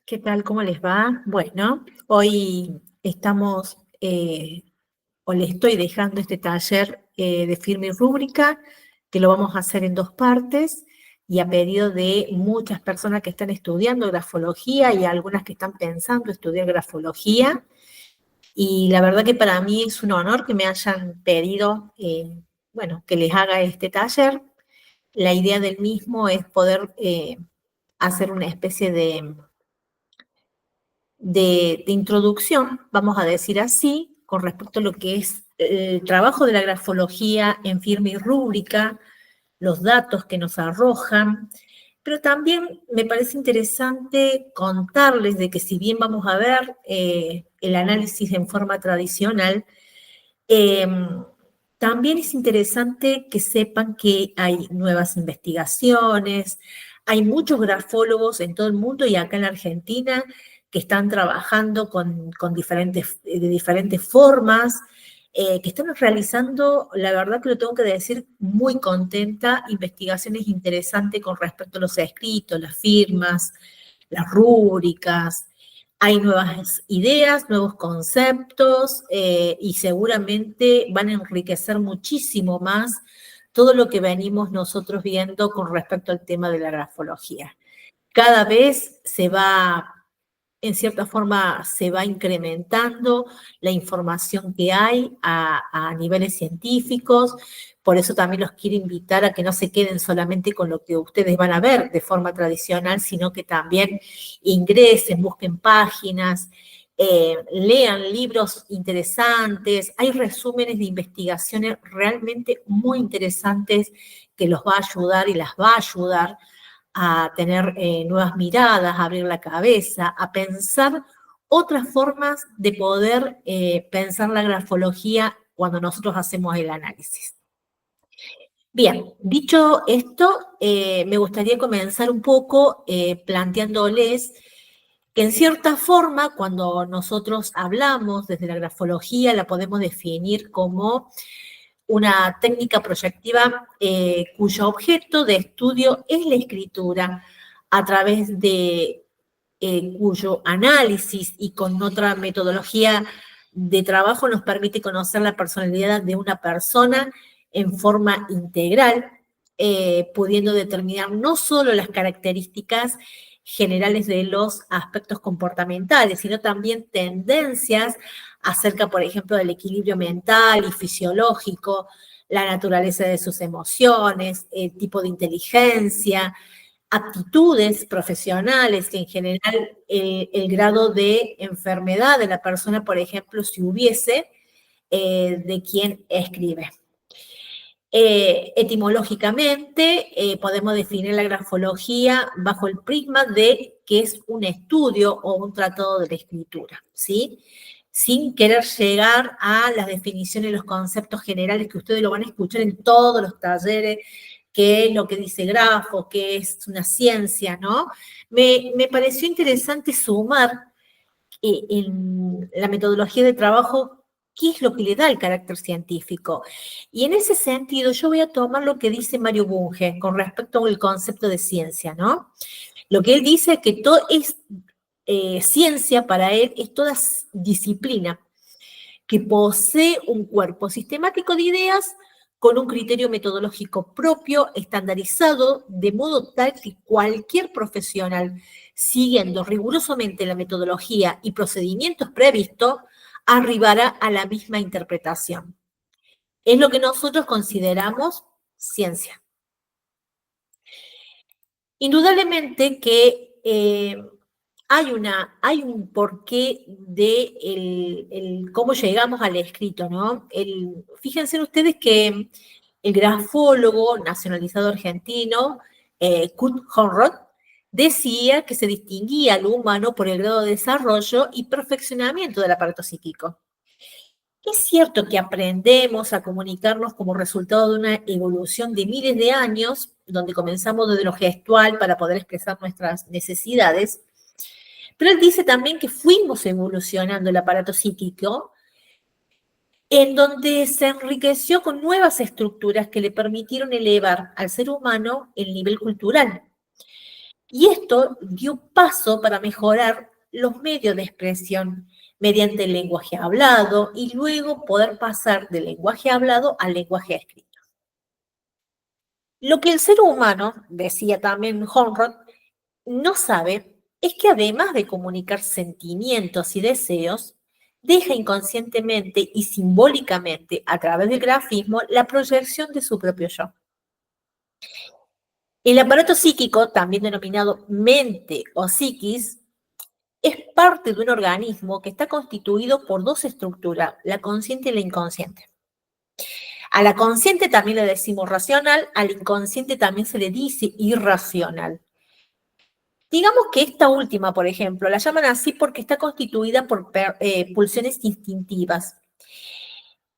¿Qué tal? ¿Cómo les va? Bueno, hoy estamos, o le estoy dejando este taller de firma y rúbrica, que lo vamos a hacer en dos partes, y a pedido de muchas personas que están estudiando grafología y algunas que están pensando estudiar grafología. Y la verdad que para mí es un honor que me hayan pedido, bueno, que les haga este taller. La idea del mismo es poder hacer una especie de introducción, vamos a decir así, con respecto a lo que es el trabajo de la grafología en firma y rúbrica, los datos que nos arrojan, pero también me parece interesante contarles de que si bien vamos a ver el análisis en forma tradicional, eh, también es interesante que sepan que hay nuevas investigaciones, hay muchos grafólogos en todo el mundo y acá en la Argentina que están trabajando de diferentes formas, que están realizando, la verdad que lo tengo que decir, muy contenta, investigaciones interesantes con respecto a los escritos, las firmas, las rúbricas. Hay nuevas ideas, nuevos conceptos y seguramente van a enriquecer muchísimo más todo lo que venimos nosotros viendo con respecto al tema de la grafología. Cada vez se va, en cierta forma, se va incrementando la información que hay a niveles científicos. Por eso también los quiero invitar a que no se queden solamente con lo que ustedes van a ver de forma tradicional, sino que también ingresen, busquen páginas, lean libros interesantes. Hay resúmenes de investigaciones realmente muy interesantes que los va a ayudar y las va a ayudar a tener nuevas miradas, a abrir la cabeza, a pensar otras formas de poder pensar la grafología cuando nosotros hacemos el análisis. Bien, dicho esto, me gustaría comenzar un poco planteándoles que en cierta forma, cuando nosotros hablamos desde la grafología, la podemos definir como una técnica proyectiva cuyo objeto de estudio es la escritura, a través de cuyo análisis y con otra metodología de trabajo nos permite conocer la personalidad de una persona en forma integral, pudiendo determinar no solo las características generales de los aspectos comportamentales, sino también tendencias acerca, por ejemplo, del equilibrio mental y fisiológico, la naturaleza de sus emociones, el tipo de inteligencia, aptitudes profesionales, que en general el grado de enfermedad de la persona, por ejemplo, si hubiese, de quien escribe. Etimológicamente, podemos definir la grafología bajo el prisma de que es un estudio o un tratado de la escritura, ¿sí? Sin querer llegar a las definiciones, los conceptos generales que ustedes lo van a escuchar en todos los talleres, qué es lo que dice grafo, qué es una ciencia, ¿no? Me pareció interesante sumar en la metodología de trabajo qué es lo que le da el carácter científico. Y en ese sentido yo voy a tomar lo que dice Mario Bunge con respecto al concepto de ciencia, ¿no? Lo que él dice es que todo es ciencia para él, es toda disciplina que posee un cuerpo sistemático de ideas con un criterio metodológico propio, estandarizado, de modo tal que cualquier profesional, siguiendo rigurosamente la metodología y procedimientos previstos, arribará a la misma interpretación. Es lo que nosotros consideramos ciencia. Indudablemente que hay un porqué de cómo llegamos al escrito, ¿no? Fíjense ustedes que el grafólogo nacionalizado argentino, Kurt Conrad, decía que se distinguía al humano por el grado de desarrollo y perfeccionamiento del aparato psíquico. Es cierto que aprendemos a comunicarnos como resultado de una evolución de miles de años, donde comenzamos desde lo gestual para poder expresar nuestras necesidades, pero él dice también que fuimos evolucionando el aparato psíquico, en donde se enriqueció con nuevas estructuras que le permitieron elevar al ser humano el nivel cultural. Y esto dio paso para mejorar los medios de expresión mediante el lenguaje hablado y luego poder pasar del lenguaje hablado al lenguaje escrito. Lo que el ser humano, decía también Honrod, no sabe es que además de comunicar sentimientos y deseos, deja inconscientemente y simbólicamente a través del grafismo la proyección de su propio yo. El aparato psíquico, también denominado mente o psiquis, es parte de un organismo que está constituido por dos estructuras, la consciente y la inconsciente. A la consciente también le decimos racional, al inconsciente también se le dice irracional. Digamos que esta última, por ejemplo, la llaman así porque está constituida por pulsiones instintivas.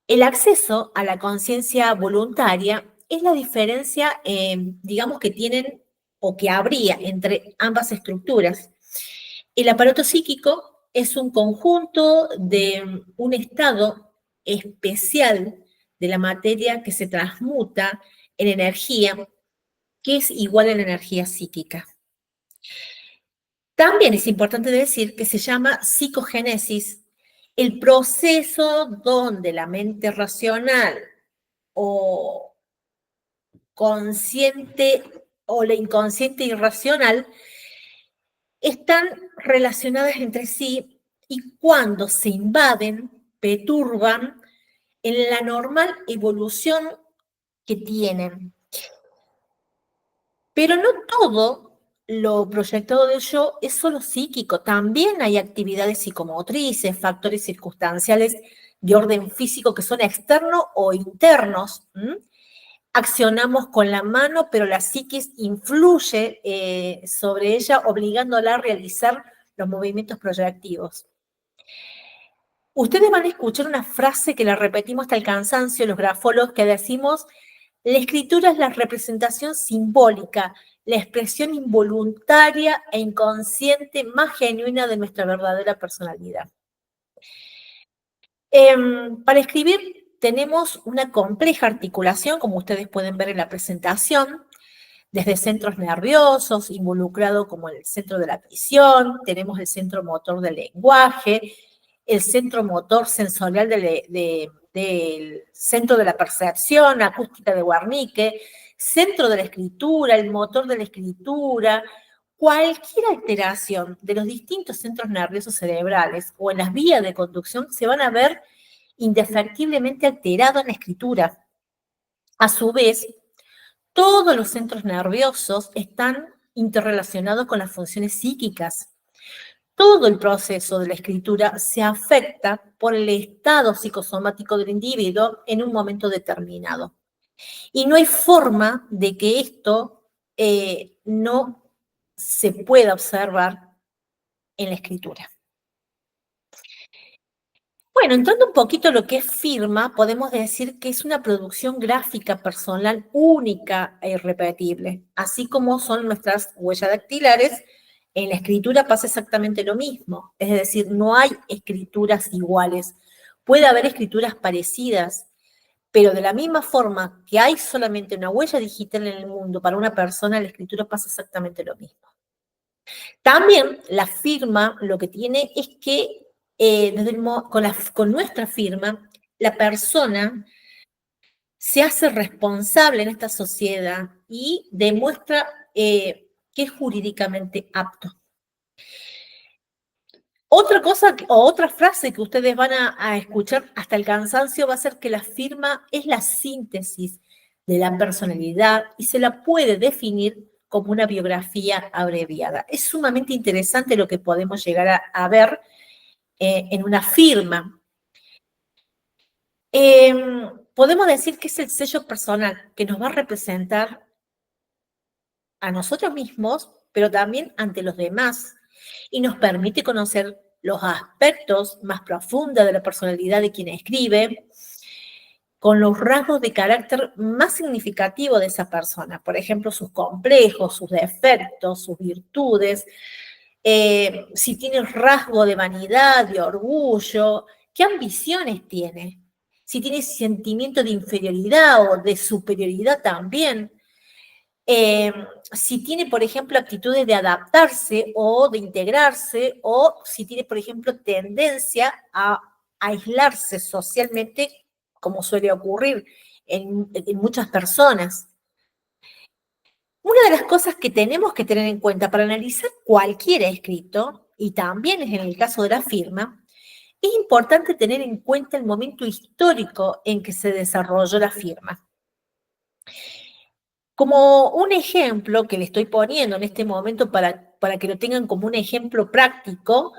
El acceso a la conciencia voluntaria es la diferencia, digamos, que tienen o que habría entre ambas estructuras. El aparato psíquico es un conjunto de un estado especial de la materia que se transmuta en energía, que es igual a la energía psíquica. También es importante decir que se llama psicogénesis el proceso donde la mente racional o consciente o la inconsciente irracional están relacionadas entre sí y cuando se invaden, perturban en la normal evolución que tienen. Pero no todo lo proyectado del yo es solo psíquico, también hay actividades psicomotrices, factores circunstanciales de orden físico que son externos o internos. Accionamos con la mano, pero la psiquis influye sobre ella, obligándola a realizar los movimientos proyectivos. Ustedes van a escuchar una frase que la repetimos hasta el cansancio, los grafólogos, que decimos: la escritura es la representación simbólica, la expresión involuntaria e inconsciente más genuina de nuestra verdadera personalidad. Para escribir tenemos una compleja articulación, como ustedes pueden ver en la presentación, desde centros nerviosos, involucrado como el centro de la visión, tenemos el centro motor del lenguaje, el centro motor sensorial del centro de la percepción, acústica de Wernicke, centro de la escritura, el motor de la escritura. Cualquier alteración de los distintos centros nerviosos cerebrales o en las vías de conducción se van a ver indefectiblemente alterados en la escritura. A su vez, todos los centros nerviosos están interrelacionados con las funciones psíquicas. Todo el proceso de la escritura se afecta por el estado psicosomático del individuo en un momento determinado. Y no hay forma de que esto no se pueda observar en la escritura. Bueno, entrando un poquito en lo que es firma, podemos decir que es una producción gráfica personal única e irrepetible, así como son nuestras huellas dactilares. En la escritura pasa exactamente lo mismo, es decir, no hay escrituras iguales. Puede haber escrituras parecidas, pero de la misma forma que hay solamente una huella digital en el mundo para una persona, la escritura pasa exactamente lo mismo. También la firma lo que tiene es que con nuestra firma, la persona se hace responsable en esta sociedad y demuestra que es jurídicamente apto. Otra cosa o otra frase que ustedes van a escuchar hasta el cansancio va a ser que la firma es la síntesis de la personalidad y se la puede definir como una biografía abreviada. Es sumamente interesante lo que podemos llegar a ver en una firma. Podemos decir que es el sello personal que nos va a representar a nosotros mismos, pero también ante los demás, y nos permite conocer los aspectos más profundos de la personalidad de quien escribe, con los rasgos de carácter más significativos de esa persona, por ejemplo, sus complejos, sus defectos, sus virtudes, si tiene rasgo de vanidad, de orgullo, qué ambiciones tiene, si tiene sentimiento de inferioridad o de superioridad también. Eh, si tiene, por ejemplo, actitudes de adaptarse o de integrarse, o si tiene, por ejemplo, tendencia a aislarse socialmente, como suele ocurrir en muchas personas. Una de las cosas que tenemos que tener en cuenta para analizar cualquier escrito, y también es en el caso de la firma, es importante tener en cuenta el momento histórico en que se desarrolló la firma. Como un ejemplo que le estoy poniendo en este momento para que lo tengan como un ejemplo práctico,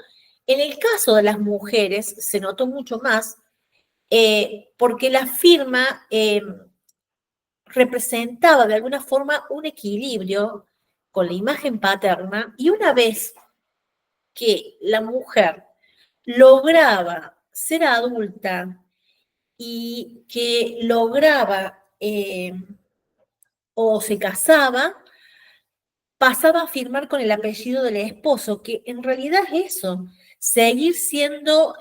en el caso de las mujeres se notó mucho más porque la firma representaba de alguna forma un equilibrio con la imagen paterna, y una vez que la mujer lograba ser adulta y que lograba o se casaba, pasaba a firmar con el apellido del esposo, que en realidad es eso, seguir siendo,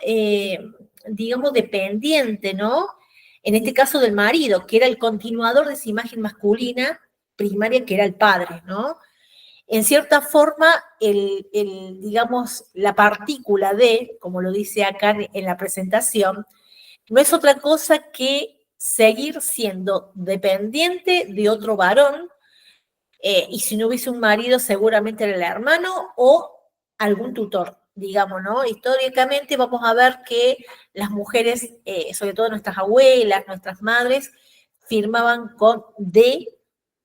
digamos, dependiente, ¿no? En este caso del marido, que era el continuador de esa imagen masculina primaria que era el padre, ¿no? En cierta forma, digamos, la partícula de, como lo dice acá en la presentación, no es otra cosa que seguir siendo dependiente de otro varón, y si no hubiese un marido, seguramente era el hermano o algún tutor, digamos, ¿no? Históricamente vamos a ver que las mujeres, sobre todo nuestras abuelas, nuestras madres, firmaban con D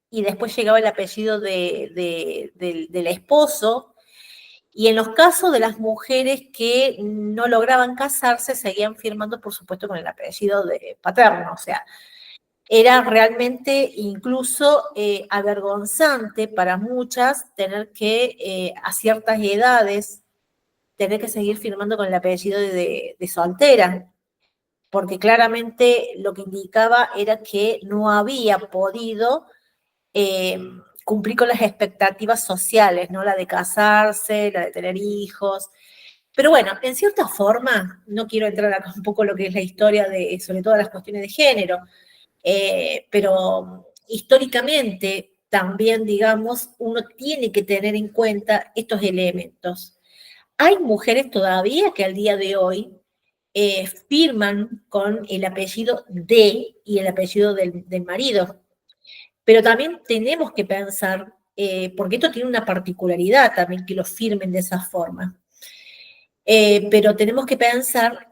y después llegaba el apellido del esposo. Y en los casos de las mujeres que no lograban casarse, seguían firmando, por supuesto, con el apellido de paterno. O sea, era realmente incluso avergonzante para muchas tener que, a ciertas edades, tener que seguir firmando con el apellido de soltera, porque claramente lo que indicaba era que no había podido eh, cumplir con las expectativas sociales, ¿no? La de casarse, la de tener hijos. Pero bueno, en cierta forma, no quiero entrar acá un poco en lo que es la historia de, sobre todo las cuestiones de género, pero históricamente también, digamos, uno tiene que tener en cuenta estos elementos. Hay mujeres todavía que al día de hoy firman con el apellido de y el apellido del marido, pero también tenemos que pensar, porque esto tiene una particularidad también que lo firmen de esa forma, pero tenemos que pensar,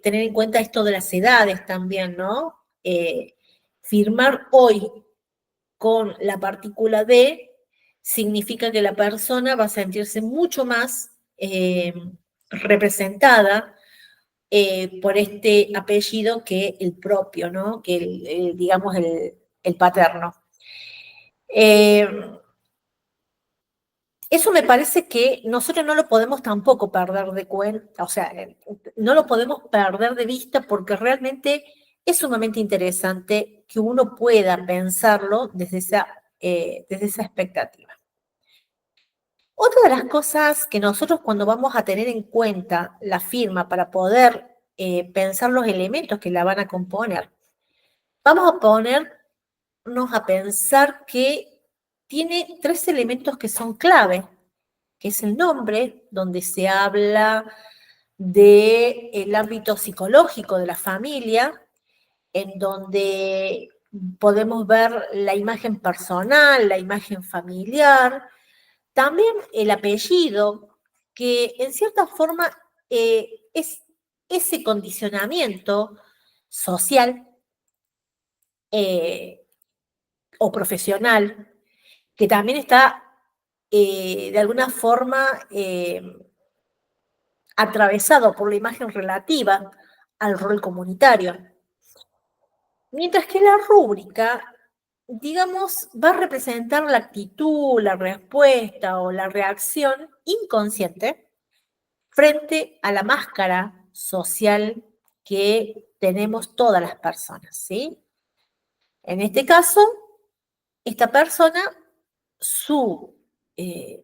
tener en cuenta esto de las edades también, ¿no? Firmar hoy con la partícula D significa que la persona va a sentirse mucho más representada por este apellido que el propio, ¿no? Que digamos el paterno. Eh, Eso me parece que nosotros no lo podemos tampoco perder de cuenta, o sea, no lo podemos perder de vista porque realmente es sumamente interesante que uno pueda pensarlo desde esa expectativa. Otra de las cosas que nosotros cuando vamos a tener en cuenta la firma para poder pensar los elementos que la van a componer, vamos a ponernos a pensar que tiene tres elementos que son clave, que es el nombre, donde se habla del ámbito psicológico de la familia, en donde podemos ver la imagen personal, la imagen familiar, también el apellido, que en cierta forma es ese condicionamiento social eh, o profesional, que también está de alguna forma atravesado por la imagen relativa al rol comunitario. Mientras que la rúbrica, digamos, va a representar la actitud, la respuesta o la reacción inconsciente frente a la máscara social que tenemos todas las personas, ¿sí? En este caso, esta persona, su, eh,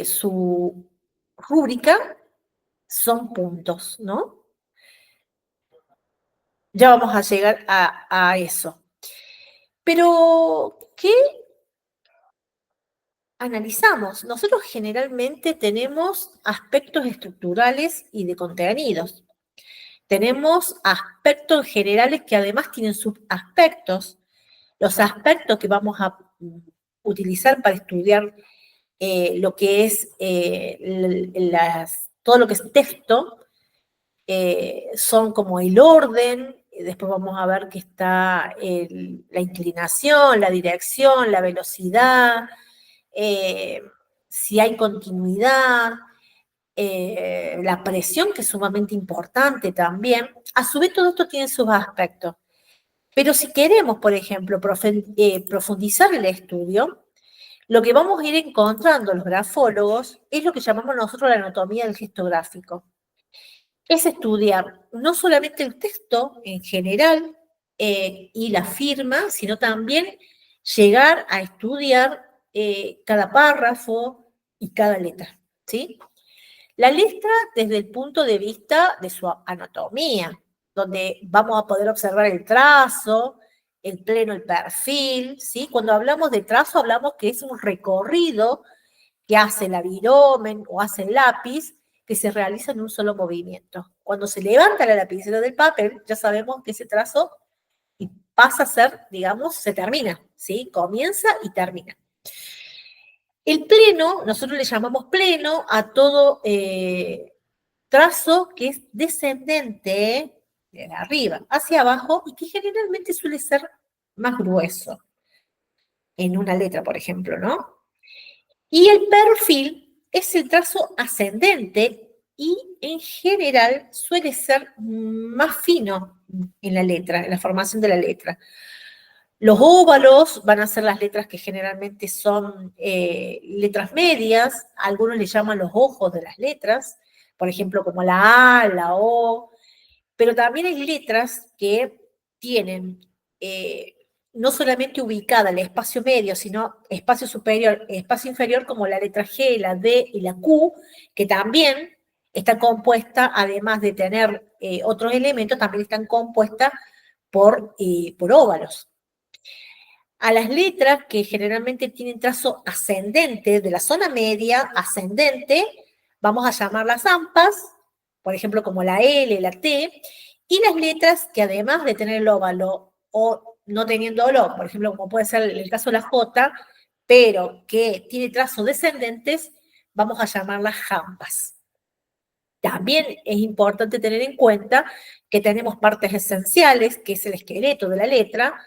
su rúbrica son puntos, ¿no? Ya vamos a llegar a eso. Pero, ¿qué analizamos? Nosotros generalmente tenemos aspectos estructurales y de contenidos. Tenemos aspectos generales que además tienen subaspectos. Los aspectos que vamos a utilizar para estudiar lo que es todo lo que es texto, son como el orden, después vamos a ver que está la inclinación, la dirección, la velocidad, si hay continuidad, la presión, que es sumamente importante también. A su vez, todo esto tiene sus aspectos. Pero si queremos, por ejemplo, profundizar el estudio, lo que vamos a ir encontrando los grafólogos es lo que llamamos nosotros la anatomía del gesto gráfico. Es estudiar no solamente el texto en general y la firma, sino también llegar a estudiar cada párrafo y cada letra, ¿sí? La letra desde el punto de vista de su anatomía, donde vamos a poder observar el trazo, el pleno, el perfil, ¿sí? Cuando hablamos de trazo, hablamos que es un recorrido que hace el aviromen o hace el lápiz, que se realiza en un solo movimiento. Cuando se levanta la lapicera del papel, ya sabemos que ese trazo pasa a ser, digamos, se termina, ¿sí? Comienza y termina. El pleno, nosotros le llamamos pleno a todo trazo que es descendente de arriba hacia abajo y que generalmente suele ser más grueso en una letra, por ejemplo, ¿no? Y el perfil es el trazo ascendente y en general suele ser más fino en la letra, en la formación de la letra. Los óvalos van a ser las letras que generalmente son letras medias, algunos le llaman los ojos de las letras, por ejemplo, como la A, la O, pero también hay letras que tienen no solamente ubicada el espacio medio, sino espacio superior, espacio inferior, como la letra G, la D y la Q, que también está compuesta, además de tener otros elementos, también están compuestas por óvalos. A las letras que generalmente tienen trazo ascendente, de la zona media ascendente, vamos a llamarlas AMPAs, por ejemplo, como la L, la T, y las letras que además de tener el óvalo o no teniéndolo, por ejemplo, como puede ser el caso de la J, pero que tiene trazos descendentes, vamos a llamarlas JAMPAs. También es importante tener en cuenta que tenemos partes esenciales, que es el esqueleto de la letra,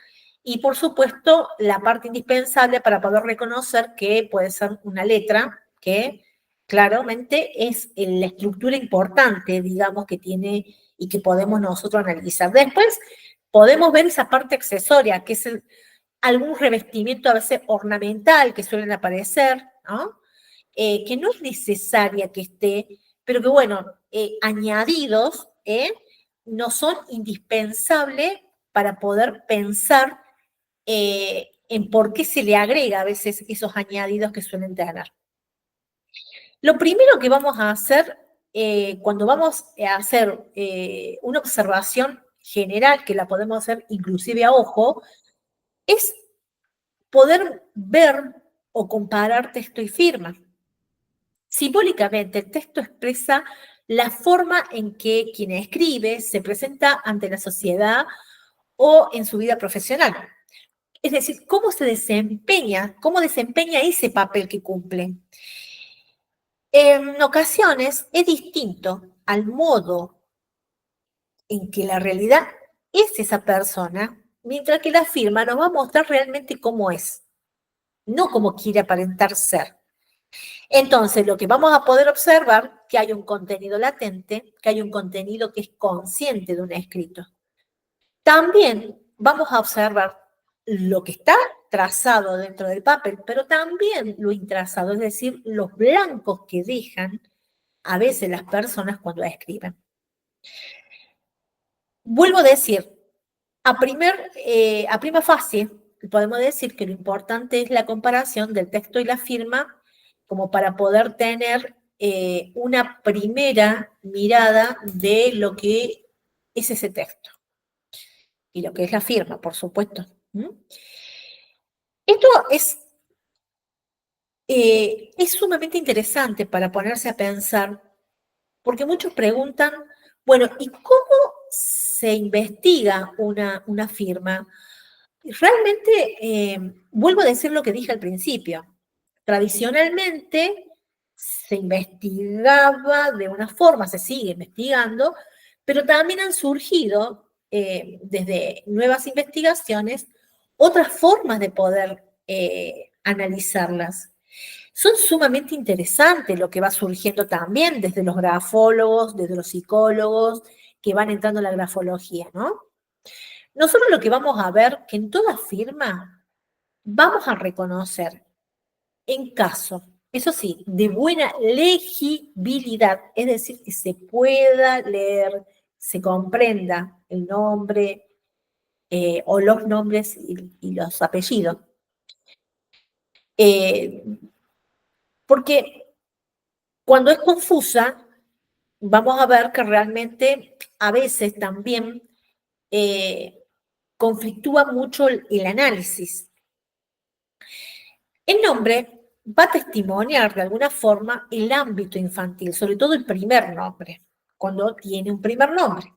y por supuesto la parte indispensable para poder reconocer que puede ser una letra que claramente es la estructura importante, digamos, que tiene y que podemos nosotros analizar. Después podemos ver esa parte accesoria, que es algún revestimiento a veces ornamental que suelen aparecer, ¿no? Que no es necesaria que esté, pero que bueno, añadidos, no son indispensables para poder pensar en por qué se le agrega a veces esos añadidos que suelen tener. Lo primero que vamos a hacer cuando vamos a hacer una observación general, que la podemos hacer inclusive a ojo, es poder ver o comparar texto y firma. Simbólicamente, el texto expresa la forma en que quien escribe se presenta ante la sociedad o en su vida profesional. Es decir, cómo desempeña ese papel que cumple. En ocasiones es distinto al modo en que la realidad es esa persona, mientras que la firma nos va a mostrar realmente cómo es, no cómo quiere aparentar ser. Entonces, lo que vamos a poder observar, que hay un contenido latente, que hay un contenido que es consciente de un escrito. También vamos a observar lo que está trazado dentro del papel, pero también lo intrazado, es decir, los blancos que dejan a veces las personas cuando escriben. Vuelvo a decir, a prima facie, podemos decir que lo importante es la comparación del texto y la firma como para poder tener una primera mirada de lo que es ese texto y lo que es la firma, por supuesto. Esto es sumamente interesante para ponerse a pensar, porque muchos preguntan, bueno, ¿y cómo se investiga una firma? Realmente, vuelvo a decir lo que dije al principio. Tradicionalmente se investigaba de una forma, se sigue investigando, pero también han surgido desde nuevas investigaciones otras formas de poder analizarlas. Son sumamente interesantes lo que va surgiendo también desde los grafólogos, desde los psicólogos que van entrando en la grafología, ¿no? Nosotros lo que vamos a ver que en toda firma vamos a reconocer en caso, eso sí, de buena legibilidad, es decir, que se pueda leer, se comprenda el nombre o los nombres y los apellidos. Porque cuando es confusa, vamos a ver que realmente a veces también conflictúa mucho el análisis. El nombre va a testimoniar de alguna forma el ámbito infantil, sobre todo el primer nombre, cuando tiene un primer nombre.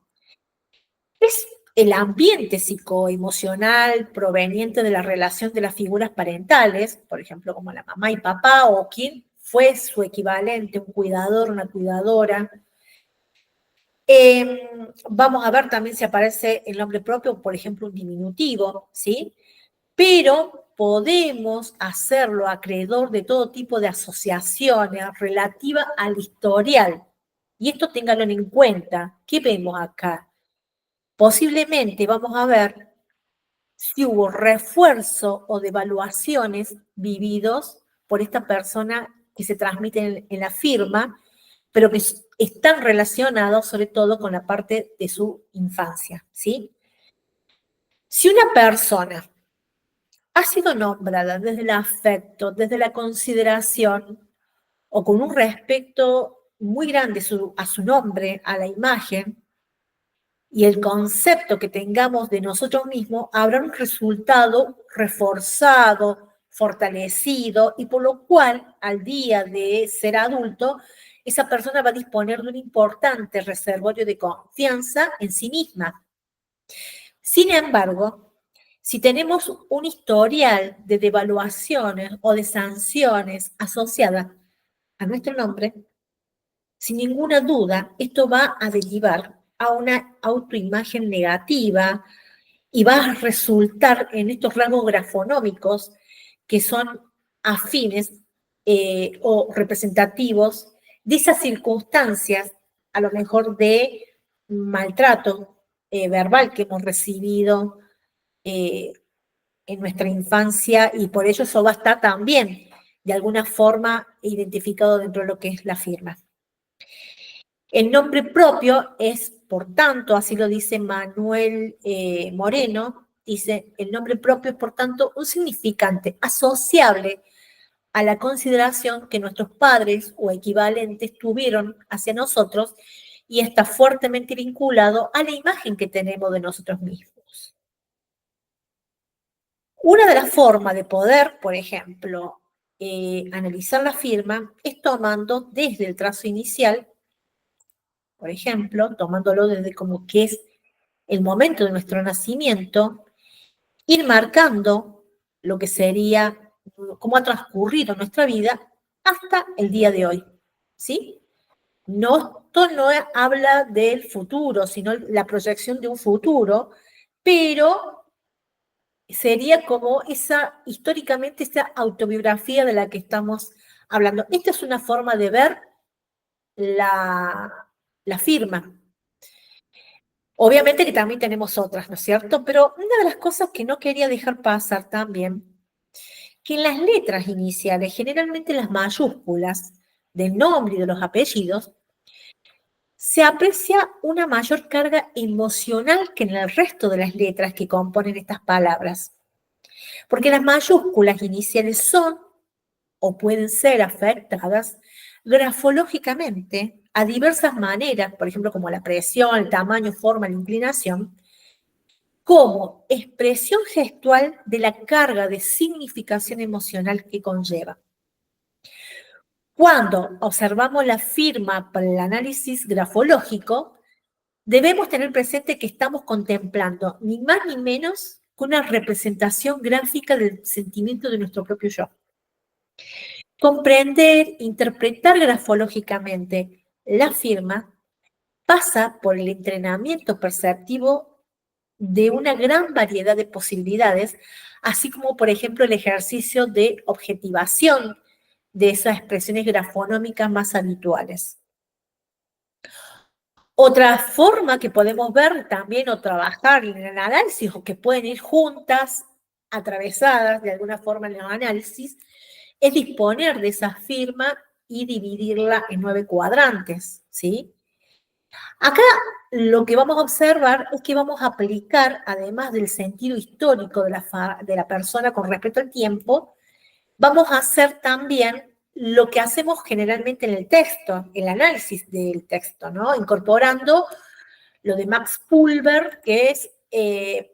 Es el ambiente psicoemocional proveniente de la relación de las figuras parentales, por ejemplo, como la mamá y papá, o quien fue su equivalente, un cuidador, una cuidadora. Vamos a ver también si aparece el nombre propio, por ejemplo, un diminutivo, ¿sí? Pero podemos hacerlo acreedor de todo tipo de asociaciones relativas al historial. Y esto ténganlo en cuenta. ¿Qué vemos acá? Posiblemente vamos a ver si hubo refuerzo o devaluaciones vividos por esta persona que se transmiten en la firma, pero que están relacionados sobre todo con la parte de su infancia, ¿sí? Si una persona ha sido nombrada desde el afecto, desde la consideración o con un respeto muy grande a su nombre, a la imagen y el concepto que tengamos de nosotros mismos, habrá un resultado reforzado, fortalecido y por lo cual al día de ser adulto, esa persona va a disponer de un importante reservorio de confianza en sí misma. Sin embargo, si tenemos un historial de devaluaciones o de sanciones asociadas a nuestro nombre, sin ninguna duda, esto va a derivar a una autoimagen negativa y va a resultar en estos rasgos grafonómicos que son afines o representativos de esas circunstancias, a lo mejor de maltrato verbal que hemos recibido eh, en nuestra infancia y por ello eso va a estar también de alguna forma identificado dentro de lo que es la firma. El nombre propio es, por tanto, así lo dice Manuel Moreno, dice, el nombre propio es, por tanto, un significante asociable a la consideración que nuestros padres o equivalentes tuvieron hacia nosotros y está fuertemente vinculado a la imagen que tenemos de nosotros mismos. Una de las formas de poder, por ejemplo, analizar la firma es tomando desde el trazo inicial, por ejemplo, tomándolo desde como que es el momento de nuestro nacimiento, ir marcando lo que sería, cómo ha transcurrido nuestra vida hasta el día de hoy, ¿sí? No, esto no habla del futuro, sino la proyección de un futuro, pero sería como históricamente, esa autobiografía de la que estamos hablando. Esta es una forma de ver la firma. Obviamente que también tenemos otras, ¿no es cierto? Pero una de las cosas que no quería dejar pasar también, que en las letras iniciales, generalmente las mayúsculas del nombre y de los apellidos, se aprecia una mayor carga emocional que en el resto de las letras que componen estas palabras. Porque las mayúsculas iniciales son o pueden ser afectadas grafológicamente a diversas maneras, por ejemplo, como la presión, el tamaño, forma, la inclinación, como expresión gestual de la carga de significación emocional que conlleva. Cuando observamos la firma para el análisis grafológico, debemos tener presente que estamos contemplando ni más ni menos que una representación gráfica del sentimiento de nuestro propio yo. Comprender, interpretar grafológicamente la firma pasa por el entrenamiento perceptivo de una gran variedad de posibilidades, así como, por ejemplo, el ejercicio de objetivación de esas expresiones grafonómicas más habituales. Otra forma que podemos ver también o trabajar en el análisis, o que pueden ir juntas, atravesadas de alguna forma en el análisis, es disponer de esa firma y dividirla en 9 cuadrantes, ¿sí? Acá lo que vamos a observar es que vamos a aplicar, además del sentido histórico de la persona con respecto al tiempo, vamos a hacer también lo que hacemos generalmente en el texto, el análisis del texto, ¿no? Incorporando lo de Max Pulver, que es,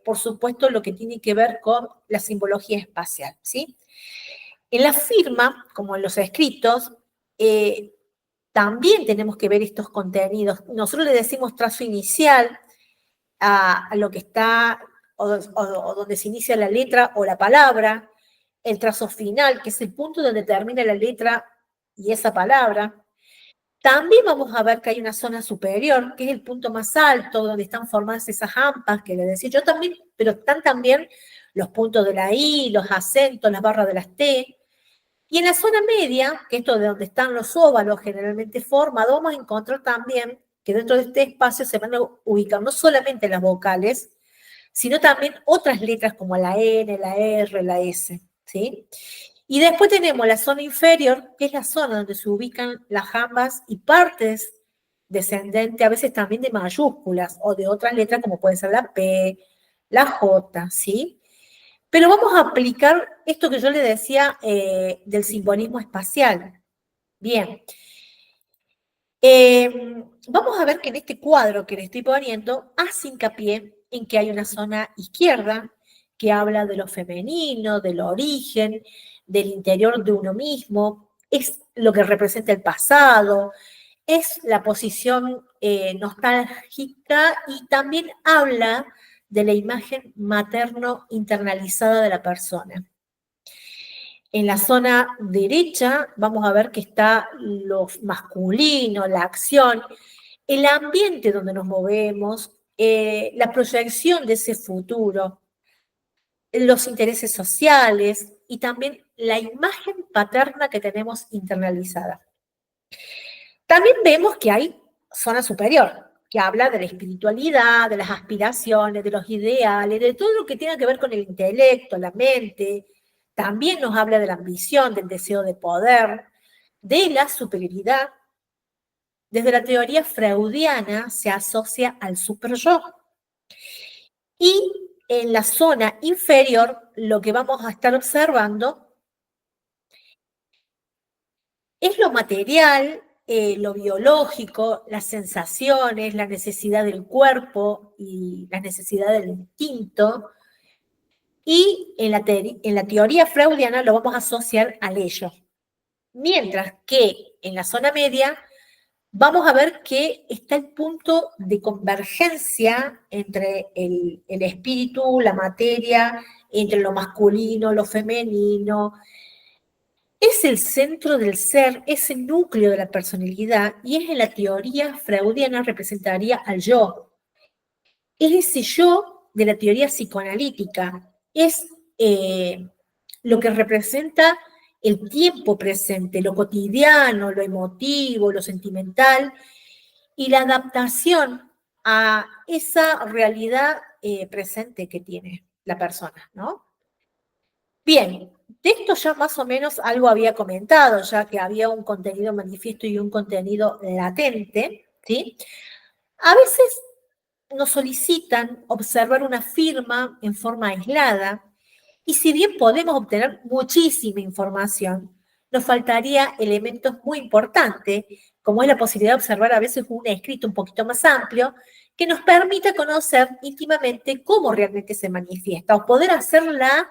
por supuesto, lo que tiene que ver con la simbología espacial, ¿sí? En la firma, como en los escritos, también tenemos que ver estos contenidos. Nosotros le decimos trazo inicial a lo que está, o donde se inicia la letra o la palabra, el trazo final, que es el punto donde termina la letra y esa palabra. También vamos a ver que hay una zona superior, que es el punto más alto, donde están formadas esas hampas, que le decía yo también, pero están también los puntos de la I, los acentos, las barras de las T. Y en la zona media, que esto de donde están los óvalos generalmente formados, vamos a encontrar también que dentro de este espacio se van a ubicar no solamente las vocales, sino también otras letras como la N, la R, la S, ¿sí? Y después tenemos la zona inferior, que es la zona donde se ubican las jambas y partes descendentes, a veces también de mayúsculas o de otras letras como puede ser la P, la J, ¿sí? Pero vamos a aplicar esto que yo le decía del simbolismo espacial. Bien. Vamos a ver que en este cuadro que le estoy poniendo hace hincapié en que hay una zona izquierda que habla de lo femenino, del origen, del interior de uno mismo, es lo que representa el pasado, es la posición nostálgica y también habla de la imagen materno internalizada de la persona. En la zona derecha vamos a ver que está lo masculino, la acción, el ambiente donde nos movemos, la proyección de ese futuro, los intereses sociales y también la imagen paterna que tenemos internalizada. También vemos que hay zona superior, que habla de la espiritualidad, de las aspiraciones, de los ideales, de todo lo que tenga que ver con el intelecto, la mente. También nos habla de la ambición, del deseo de poder, de la superioridad. Desde la teoría freudiana se asocia al superyo. Y en la zona inferior, lo que vamos a estar observando es lo material, lo biológico, las sensaciones, la necesidad del cuerpo y la necesidad del instinto. Y en la teoría freudiana lo vamos a asociar al ello. Mientras que en la zona media vamos a ver que está el punto de convergencia entre el espíritu, la materia, entre lo masculino, lo femenino. Es el centro del ser, es el núcleo de la personalidad y es en la teoría freudiana representaría al yo. Es ese yo de la teoría psicoanalítica, es lo que representa el tiempo presente, lo cotidiano, lo emotivo, lo sentimental y la adaptación a esa realidad presente que tiene la persona, ¿no? Bien, de esto ya más o menos algo había comentado, ya que había un contenido manifiesto y un contenido latente, ¿sí? A veces nos solicitan observar una firma en forma aislada y si bien podemos obtener muchísima información, nos faltaría elementos muy importantes, como es la posibilidad de observar a veces un escrito un poquito más amplio, que nos permita conocer íntimamente cómo realmente se manifiesta, o poder hacerla,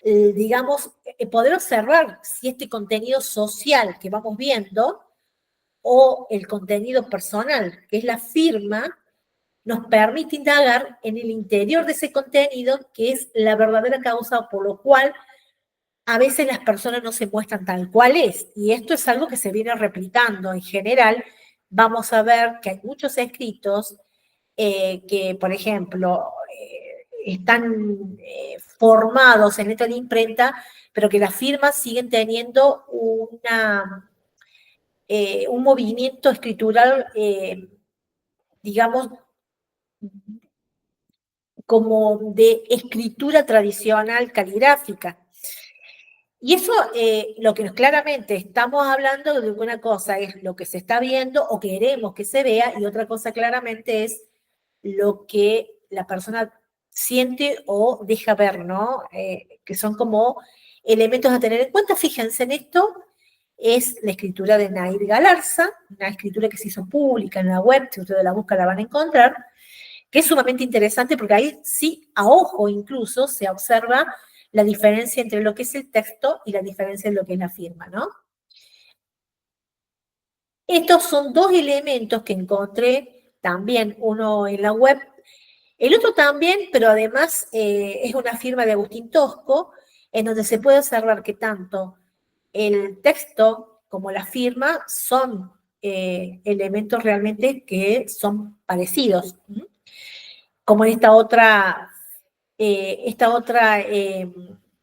digamos, poder observar si este contenido social que vamos viendo o el contenido personal, que es la firma, nos permite indagar en el interior de ese contenido, que es la verdadera causa por lo cual a veces las personas no se muestran tal cual es. Y esto es algo que se viene replicando. En general, vamos a ver que hay muchos escritos que, por ejemplo, están formados en letra de imprenta, pero que las firmas siguen teniendo un movimiento escritural, digamos, como de escritura tradicional caligráfica. Y eso, lo que claramente estamos hablando de una cosa es lo que se está viendo o queremos que se vea, y otra cosa claramente es lo que la persona siente o deja ver, ¿no? Que son como elementos a tener en cuenta. Fíjense en esto, es la escritura de Nair Galarza, una escritura que se hizo pública en la web, si ustedes la buscan la van a encontrar, que es sumamente interesante porque ahí sí, a ojo incluso, se observa la diferencia entre lo que es el texto y la diferencia en lo que es la firma, ¿no? Estos son dos elementos que encontré también, uno en la web, el otro también, pero además es una firma de Agustín Tosco, en donde se puede observar que tanto el texto como la firma son elementos realmente que son parecidos. Como en esta otra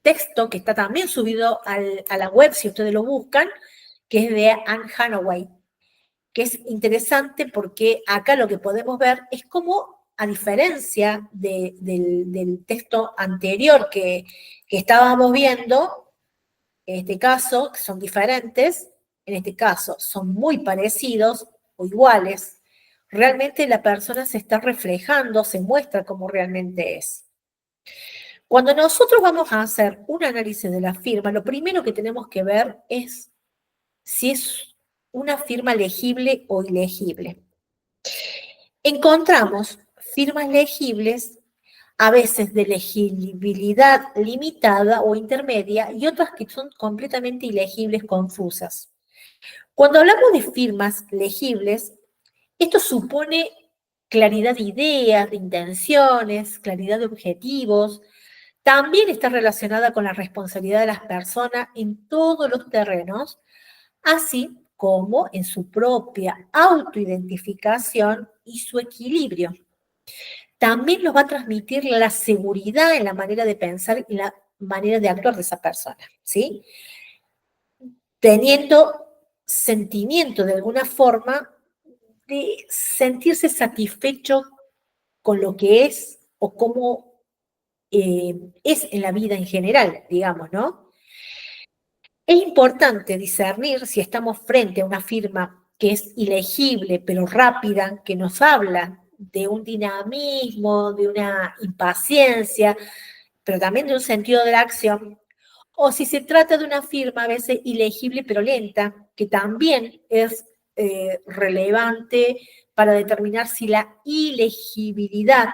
texto que está también subido a la web, si ustedes lo buscan, que es de Anne Hathaway, que es interesante porque acá lo que podemos ver es cómo, a diferencia del texto anterior que estábamos viendo, en este caso, que son diferentes, en este caso son muy parecidos o iguales, realmente la persona se está reflejando, se muestra como realmente es. Cuando nosotros vamos a hacer un análisis de la firma, lo primero que tenemos que ver es si es una firma legible o ilegible. Encontramos firmas legibles, a veces de legibilidad limitada o intermedia, y otras que son completamente ilegibles, confusas. Cuando hablamos de firmas legibles, esto supone claridad de ideas, de intenciones, claridad de objetivos. También está relacionada con la responsabilidad de las personas en todos los terrenos, así como en su propia autoidentificación y su equilibrio. También nos va a transmitir la seguridad en la manera de pensar y la manera de actuar de esa persona, ¿sí? Teniendo sentimiento de alguna forma de sentirse satisfecho con lo que es o cómo es en la vida en general, digamos, ¿no? Es importante discernir si estamos frente a una firma que es ilegible, pero rápida, que nos habla de un dinamismo, de una impaciencia, pero también de un sentido de la acción, o si se trata de una firma a veces ilegible, pero lenta, que también es relevante para determinar si la ilegibilidad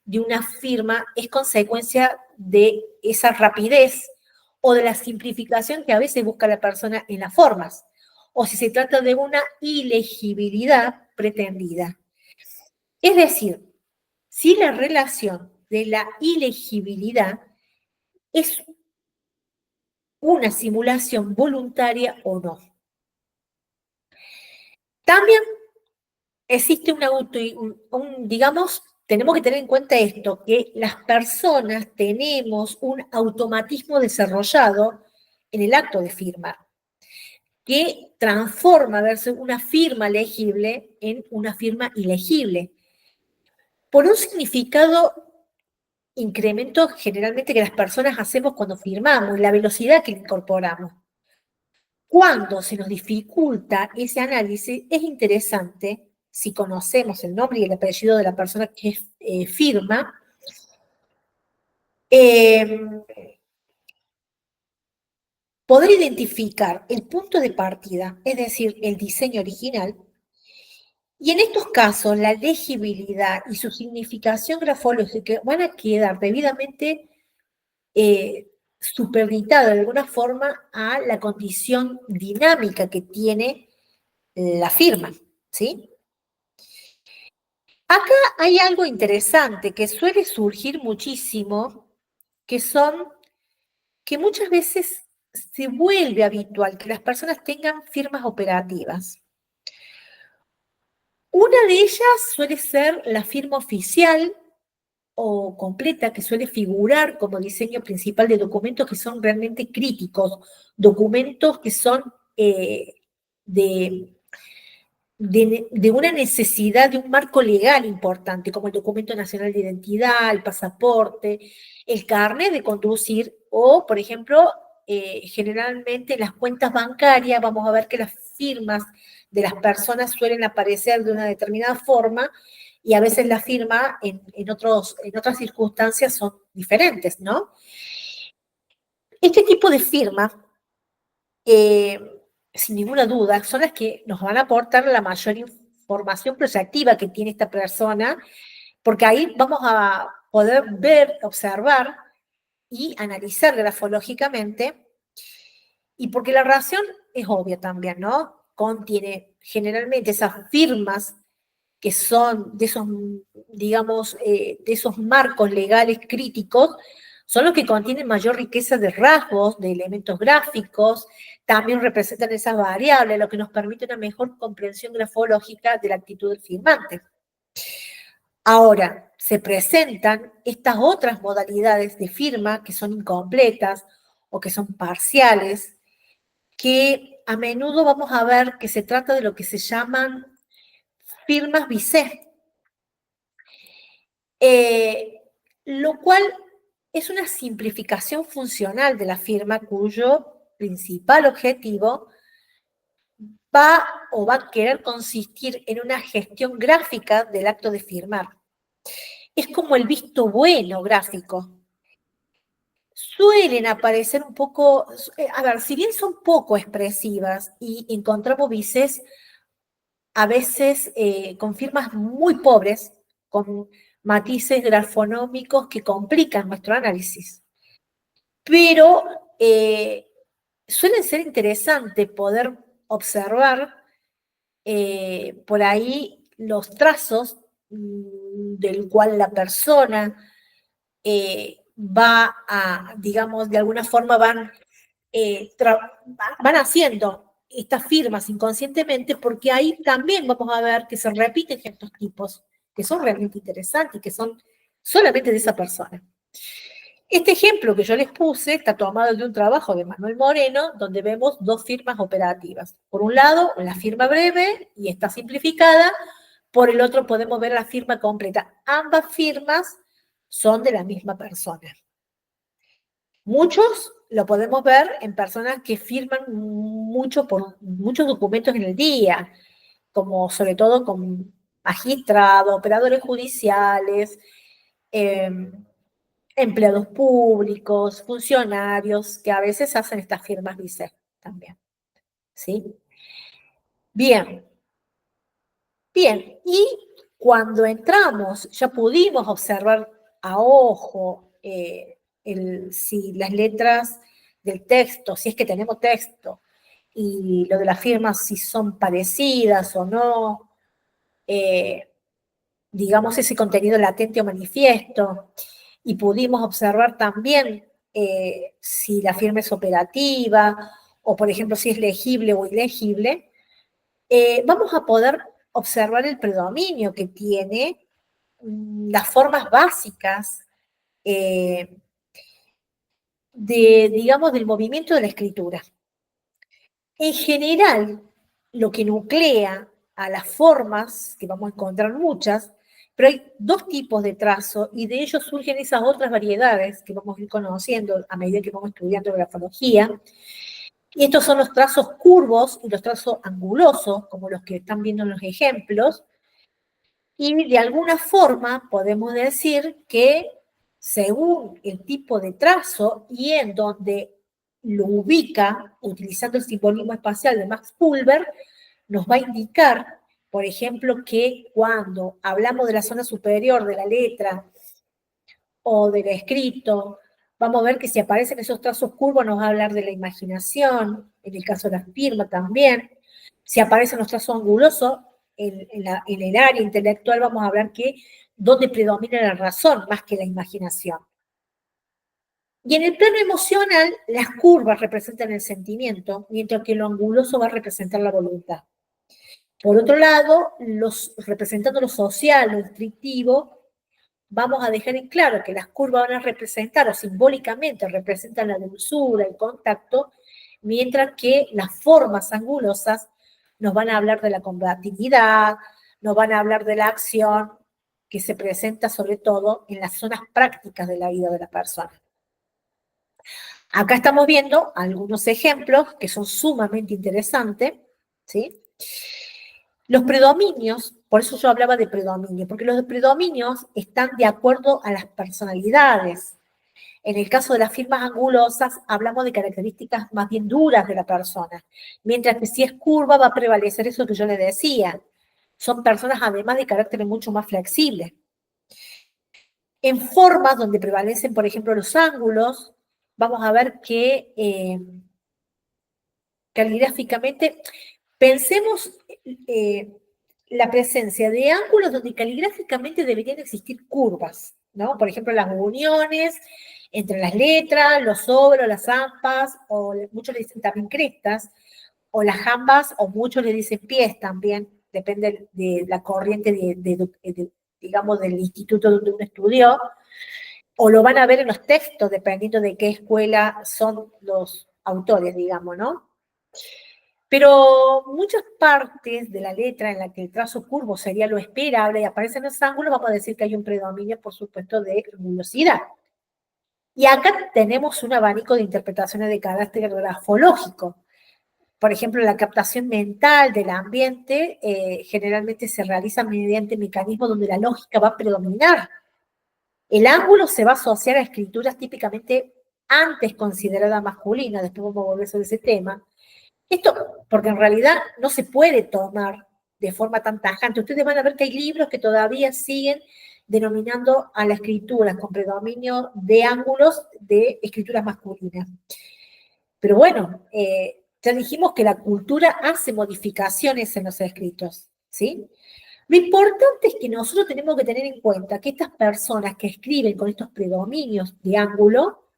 de una firma es consecuencia de esa rapidez o de la simplificación que a veces busca la persona en las formas, o si se trata de una ilegibilidad pretendida. Es decir, si la relación de la ilegibilidad es una simulación voluntaria o no. También existe digamos, tenemos que tener en cuenta esto, que las personas tenemos un automatismo desarrollado en el acto de firmar, que transforma verse una firma legible en una firma ilegible, por un significado incremento generalmente que las personas hacemos cuando firmamos, la velocidad que le incorporamos. Cuando se nos dificulta ese análisis, es interesante, si conocemos el nombre y el apellido de la persona que firma, poder identificar el punto de partida, es decir, el diseño original, Y en estos casos, la legibilidad y su significación grafológica van a quedar debidamente supeditada de alguna forma a la condición dinámica que tiene la firma, ¿sí? Acá hay algo interesante que suele surgir muchísimo, que son que muchas veces se vuelve habitual que las personas tengan firmas operativas. Una de ellas suele ser la firma oficial o completa, que suele figurar como diseño principal de documentos que son realmente críticos, documentos que son de de una necesidad de un marco legal importante, como el documento nacional de identidad, el pasaporte, el carnet de conducir, o, por ejemplo, generalmente en las cuentas bancarias vamos a ver que las firmas de las personas suelen aparecer de una determinada forma y a veces la firma en otras circunstancias son diferentes, ¿no? Este tipo de firma eh, sin ninguna duda, son las que nos van a aportar la mayor información proyectiva que tiene esta persona, porque ahí vamos a poder ver, observar y analizar grafológicamente, y porque la razón es obvia también, ¿no? Contiene generalmente esas firmas que son de esos, digamos, de esos marcos legales críticos, son los que contienen mayor riqueza de rasgos, de elementos gráficos, también representan esas variables, lo que nos permite una mejor comprensión grafológica de la actitud del firmante. Ahora, se presentan estas otras modalidades de firma que son incompletas o que son parciales, que a menudo vamos a ver que se trata de lo que se llaman firmas bisé, lo cual es una simplificación funcional de la firma cuyo principal objetivo va a querer consistir en una gestión gráfica del acto de firmar. Es como el visto bueno gráfico. Suelen aparecer un poco, a ver, si bien son poco expresivas y encontramos bises a veces con firmas muy pobres, con matices grafonómicos que complican nuestro análisis. Pero suelen ser interesantes poder observar por ahí los trazos del cual la persona va a, digamos, de alguna forma van haciendo estas firmas inconscientemente, porque ahí también vamos a ver que se repiten estos tipos, que son realmente interesantes y que son solamente de esa persona. Este ejemplo que yo les puse está tomado de un trabajo de Manuel Moreno, donde vemos dos firmas operativas. Por un lado, la firma breve y está simplificada, por el otro podemos ver la firma completa. Ambas firmas son de la misma persona. Muchos lo podemos ver en personas que firman mucho por muchos documentos en el día, como sobre todo con magistrados, operadores judiciales, empleados públicos, funcionarios, que a veces hacen estas firmas vice también. ¿Sí? Bien. Bien, y cuando entramos, ya pudimos observar a ojo si las letras del texto, si es que tenemos texto, y lo de las firmas, si son parecidas o no, digamos ese contenido latente o manifiesto, y pudimos observar también si la firma es operativa, o por ejemplo si es legible o ilegible, vamos a poder observar el predominio que tiene las formas básicas digamos, del movimiento de la escritura. En general, lo que nuclea a las formas, que vamos a encontrar muchas, pero hay dos tipos de trazo y de ellos surgen esas otras variedades que vamos a ir conociendo a medida que vamos estudiando grafología. Y estos son los trazos curvos y los trazos angulosos, como los que están viendo en los ejemplos. Y de alguna forma podemos decir que según el tipo de trazo y en donde lo ubica, utilizando el simbolismo espacial de Max Pulver, nos va a indicar, por ejemplo, que cuando hablamos de la zona superior de la letra o del escrito, vamos a ver que si aparecen esos trazos curvos nos va a hablar de la imaginación, en el caso de la firma también. Si aparecen los trazos angulosos, en el área intelectual vamos a hablar que donde predomina la razón más que la imaginación. Y en el plano emocional, las curvas representan el sentimiento, mientras que lo anguloso va a representar la voluntad. Por otro lado, representando lo social, lo instructivo, vamos a dejar en claro que las curvas van a representar, o simbólicamente representan la dulzura, el contacto, mientras que las formas angulosas nos van a hablar de la combatividad, nos van a hablar de la acción, que se presenta sobre todo en las zonas prácticas de la vida de la persona. Acá estamos viendo algunos ejemplos que son sumamente interesantes, ¿sí? Los predominios, por eso yo hablaba de predominio, porque los predominios están de acuerdo a las personalidades. En el caso de las firmas angulosas, hablamos de características más bien duras de la persona, mientras que si es curva va a prevalecer eso que yo le decía. Son personas además de carácter mucho más flexibles. En formas donde prevalecen, por ejemplo, los ángulos, vamos a ver que caligráficamente, pensemos la presencia de ángulos donde caligráficamente deberían existir curvas, ¿no? Por ejemplo, las uniones entre las letras, los sobros, las ampas, o muchos le dicen también crestas, o las jambas, o muchos le dicen pies también, depende de la corriente digamos, del instituto donde uno estudió, o lo van a ver en los textos, dependiendo de qué escuela son los autores, digamos, ¿no? Pero muchas partes de la letra en la que el trazo curvo sería lo esperable y aparecen los ángulos, vamos a decir que hay un predominio, por supuesto, de rugosidad. Y acá tenemos un abanico de interpretaciones de carácter grafológico. Por ejemplo, la captación mental del ambiente generalmente se realiza mediante mecanismos donde la lógica va a predominar. El ángulo se va a asociar a escrituras típicamente antes consideradas masculinas, después vamos a volver sobre ese tema. Esto, porque en realidad no se puede tomar de forma tan tajante. Ustedes van a ver que hay libros que todavía siguen denominando a la escritura con predominio de ángulos de escrituras masculinas. Pero bueno, ya dijimos que la cultura hace modificaciones en los escritos, ¿sí? Lo importante es que nosotros tenemos que tener en cuenta que estas personas que escriben con estos predominios de ángulo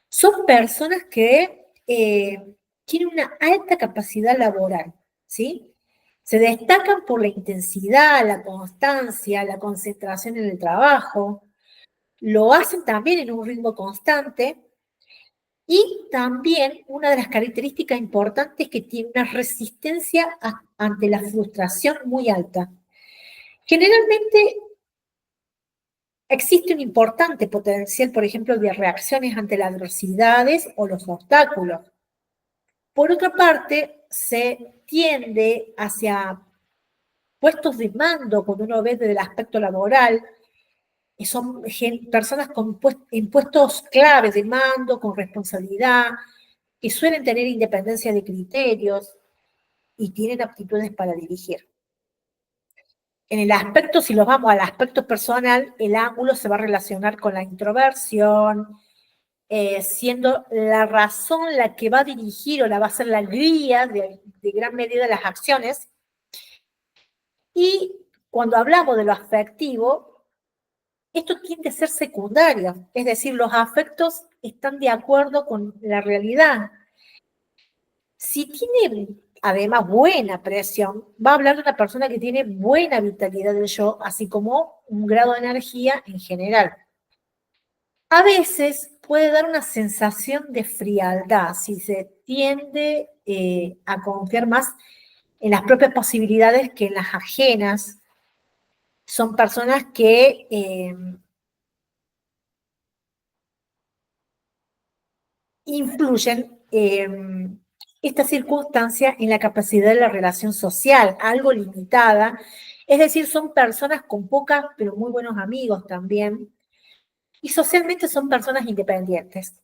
son personas que tienen una alta capacidad laboral, ¿sí? Se destacan por la intensidad, la constancia, la concentración en el trabajo, lo hacen también en un ritmo constante y también una de las características importantes es que tiene una resistencia ante la frustración muy alta. Generalmente existe un importante potencial, por ejemplo, de reacciones ante las adversidades o los obstáculos. Por otra parte, se tiende hacia puestos de mando, cuando uno ve desde el aspecto laboral, son personas en puestos claves de mando, con responsabilidad, que suelen tener independencia de criterios y tienen aptitudes para dirigir. En el aspecto, si nos vamos al aspecto personal, el ángulo se va a relacionar con la introversión, siendo la razón la que va a dirigir o la va a ser la guía de gran medida las acciones. Y cuando hablamos de lo afectivo, esto tiende a ser secundario, es decir, los afectos están de acuerdo con la realidad. Si tiene además buena presión, va a hablar de una persona que tiene buena vitalidad del yo, así como un grado de energía en general. A veces puede dar una sensación de frialdad si se tiende a confiar más en las propias posibilidades que en las ajenas. Son personas que influyen esta circunstancia en la capacidad de la relación social, algo limitada. Es decir, son personas con pocas, pero muy buenos amigos también. Y socialmente son personas independientes.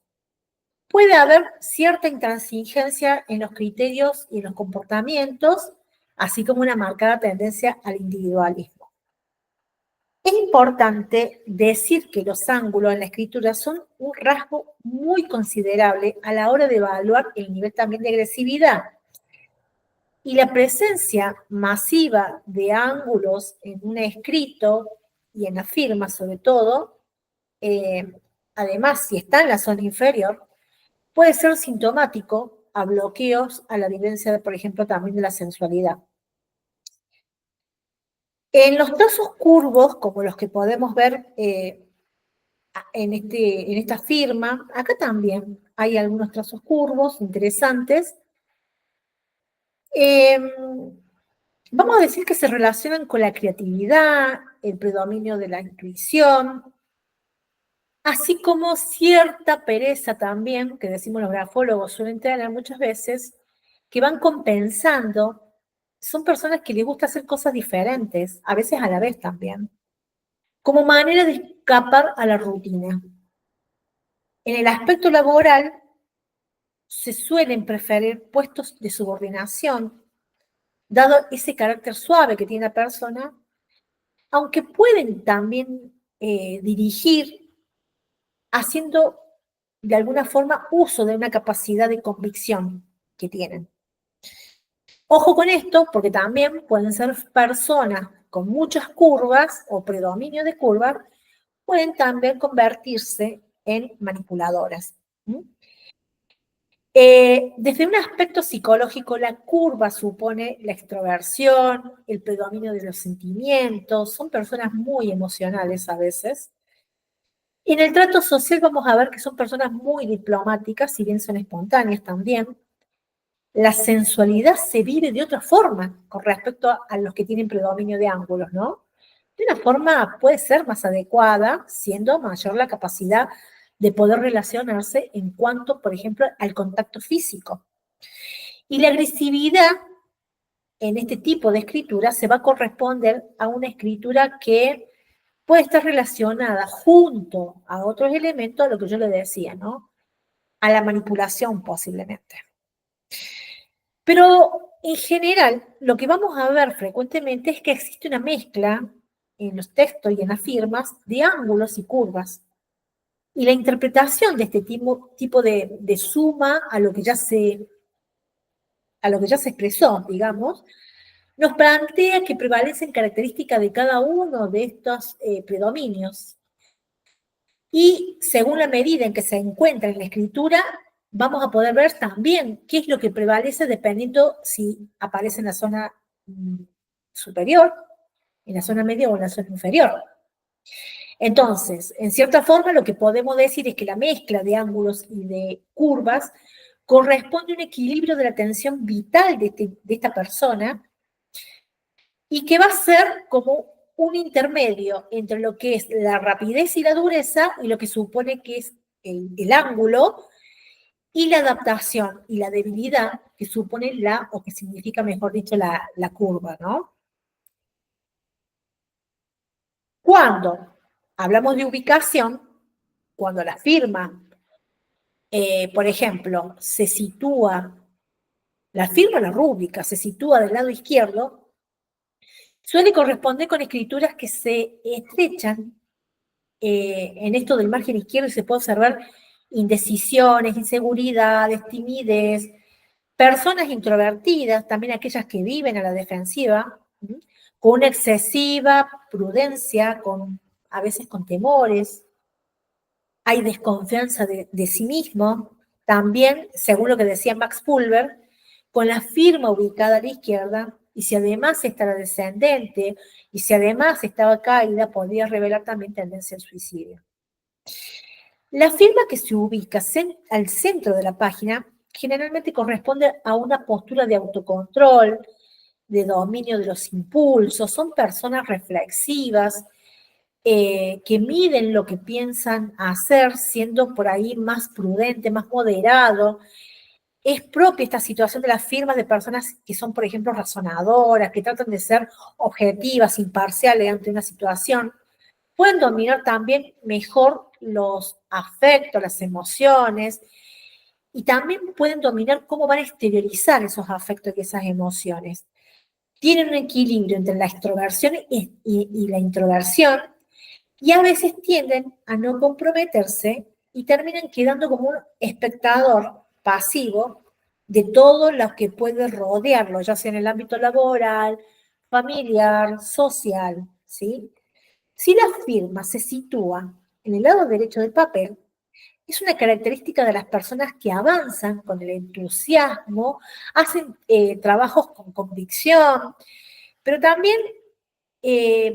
Puede haber cierta intransigencia en los criterios y en los comportamientos, así como una marcada tendencia al individualismo. Es importante decir que los ángulos en la escritura son un rasgo muy considerable a la hora de evaluar el nivel también de agresividad. Y la presencia masiva de ángulos en un escrito y en la firma sobre todo, además si está en la zona inferior, puede ser sintomático a bloqueos a la vivencia, por ejemplo, también de la sensualidad. En los trazos curvos, como los que podemos ver en esta firma, acá también hay algunos trazos curvos interesantes. Vamos a decir que se relacionan con la creatividad, el predominio de la intuición, así como cierta pereza también, que decimos los grafólogos suelen tener muchas veces, que van compensando. Son personas que les gusta hacer cosas diferentes, a veces a la vez también, como manera de escapar a la rutina. En el aspecto laboral, se suelen preferir puestos de subordinación, dado ese carácter suave que tiene la persona, aunque pueden también dirigir haciendo de alguna forma uso de una capacidad de convicción que tienen. Ojo con esto, porque también pueden ser personas con muchas curvas o predominio de curvas, pueden también convertirse en manipuladoras. Desde un aspecto psicológico, la curva supone la extroversión, el predominio de los sentimientos, son personas muy emocionales a veces. Y en el trato social vamos a ver que son personas muy diplomáticas, si bien son espontáneas también. La sensualidad se vive de otra forma con respecto a los que tienen predominio de ángulos, ¿no? De una forma puede ser más adecuada, siendo mayor la capacidad de poder relacionarse en cuanto, por ejemplo, al contacto físico. Y la agresividad en este tipo de escritura se va a corresponder a una escritura que puede estar relacionada junto a otros elementos, a lo que yo le decía, ¿no? A la manipulación posiblemente. Pero en general, lo que vamos a ver frecuentemente es que existe una mezcla en los textos y en las firmas de ángulos y curvas. Y la interpretación de este tipo de suma a lo que ya se expresó, digamos, nos plantea que prevalecen características de cada uno de estos predominios. Y según la medida en que se encuentra en la escritura, vamos a poder ver también qué es lo que prevalece dependiendo si aparece en la zona superior, en la zona media o en la zona inferior. Entonces, en cierta forma, lo que podemos decir es que la mezcla de ángulos y de curvas corresponde a un equilibrio de la atención vital de esta persona y que va a ser como un intermedio entre lo que es la rapidez y la dureza y lo que supone que es el ángulo y la adaptación y la debilidad que supone o que significa, mejor dicho, la curva, ¿no? Cuando hablamos de ubicación, cuando la firma, por ejemplo, la firma, la rúbrica, se sitúa del lado izquierdo, suele corresponder con escrituras que se estrechan en esto del margen izquierdo y se puede observar indecisiones, inseguridades, timidez, personas introvertidas, también aquellas que viven a la defensiva, con una excesiva prudencia, a veces con temores, hay desconfianza de sí mismo, también, según lo que decía Max Pulver, con la firma ubicada a la izquierda, y si además estaba descendente, y si además estaba caída, podría revelar también tendencia al suicidio. La firma que se ubica al centro de la página generalmente corresponde a una postura de autocontrol, de dominio de los impulsos, son personas reflexivas, que miden lo que piensan hacer, siendo por ahí más prudente, más moderado. Es propia esta situación de las firmas de personas que son, por ejemplo, razonadoras, que tratan de ser objetivas, imparciales ante una situación. Pueden dominar también mejor los afectos, las emociones, y también pueden dominar cómo van a exteriorizar esos afectos y esas emociones. tienen un equilibrio entre la extroversión y la introversión, y a veces tienden a no comprometerse y terminan quedando como un espectador pasivo de todo lo que puede rodearlo, ya sea en el ámbito laboral, familiar, social, ¿sí? Si la firma se sitúa en el lado derecho del papel, es una característica de las personas que avanzan con el entusiasmo, hacen trabajos con convicción, pero también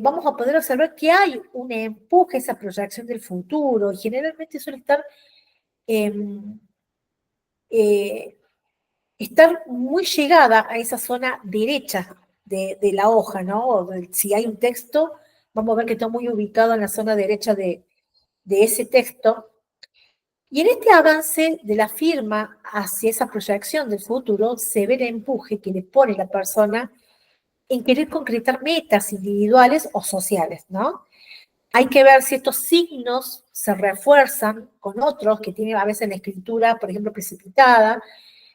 vamos a poder observar que hay un empuje, esa proyección del futuro, y generalmente suele eh, eh, estar muy llegada a esa zona derecha de la hoja, ¿no? Si hay un texto, vamos a ver que está muy ubicado en la zona derecha de ese texto. Y en este avance de la firma hacia esa proyección del futuro, se ve el empuje que le pone la persona en querer concretar metas individuales o sociales, ¿no? Hay que ver si estos signos se refuerzan con otros que tienen a veces la escritura, por ejemplo, precipitada,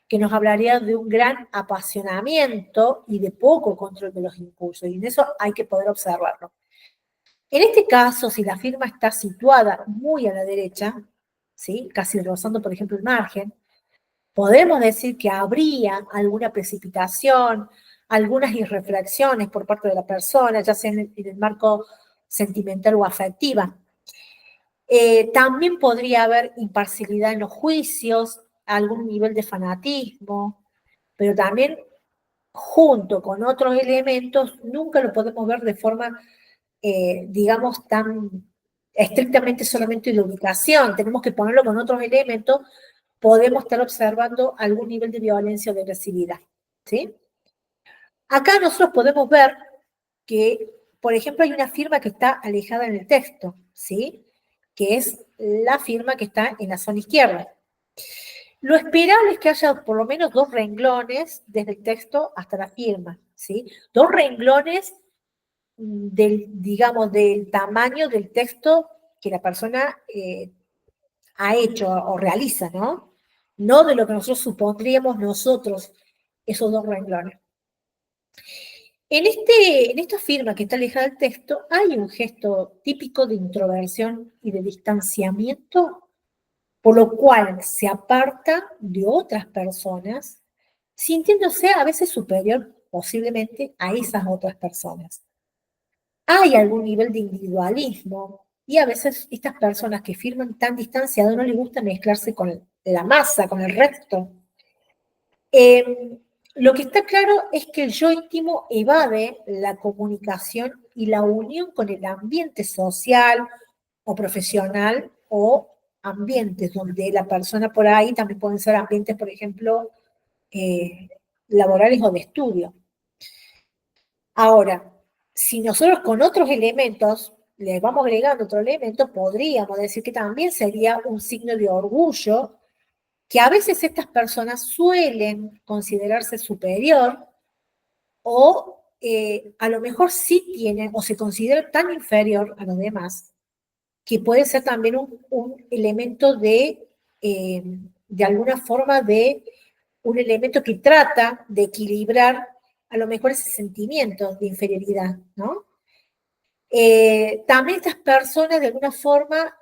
que nos hablaría de un gran apasionamiento y de poco control de los impulsos, y en eso hay que poder observarlo. En este caso, si la firma está situada muy a la derecha, ¿sí? Casi rozando, por ejemplo, el margen, podemos decir que habría alguna precipitación, algunas irreflexiones por parte de la persona, ya sea en el marco sentimental o afectiva. También podría haber imparcialidad en los juicios, algún nivel de fanatismo, pero también junto con otros elementos, nunca lo podemos ver de forma, digamos, tan estrictamente solamente de ubicación. Tenemos que ponerlo con otros elementos, podemos estar observando algún nivel de violencia o de agresividad, ¿sí? Acá nosotros podemos ver que, por ejemplo, hay una firma que está alejada en el texto, ¿sí? Que es la firma que está en la zona izquierda. Lo esperable es que haya por lo menos 2 renglones desde el texto hasta la firma, ¿sí? 2 renglones del, digamos, del tamaño del texto que la persona ha hecho o realiza, ¿no? No de lo que nosotros supondríamos nosotros esos 2 renglones. En esta firma que está alejada del texto, hay un gesto típico de introversión y de distanciamiento, por lo cual se aparta de otras personas, sintiéndose a veces superior posiblemente a esas otras personas. Hay algún nivel de individualismo y a veces estas personas que firman tan distanciado no les gusta mezclarse con la masa, con el resto. Lo que está claro es que el yo íntimo evade la comunicación y la unión con el ambiente social o profesional o ambientes donde la persona por ahí también pueden ser ambientes, por ejemplo, eh, laborales o de estudio. Ahora, si nosotros con otros elementos le vamos agregando otro elemento, podríamos decir que también sería un signo de orgullo, que a veces estas personas suelen considerarse superior o a lo mejor sí tienen o se considera tan inferior a los demás que puede ser también un elemento de alguna forma, de un elemento que trata de equilibrar a lo mejor ese sentimiento de inferioridad, ¿no? También estas personas de alguna forma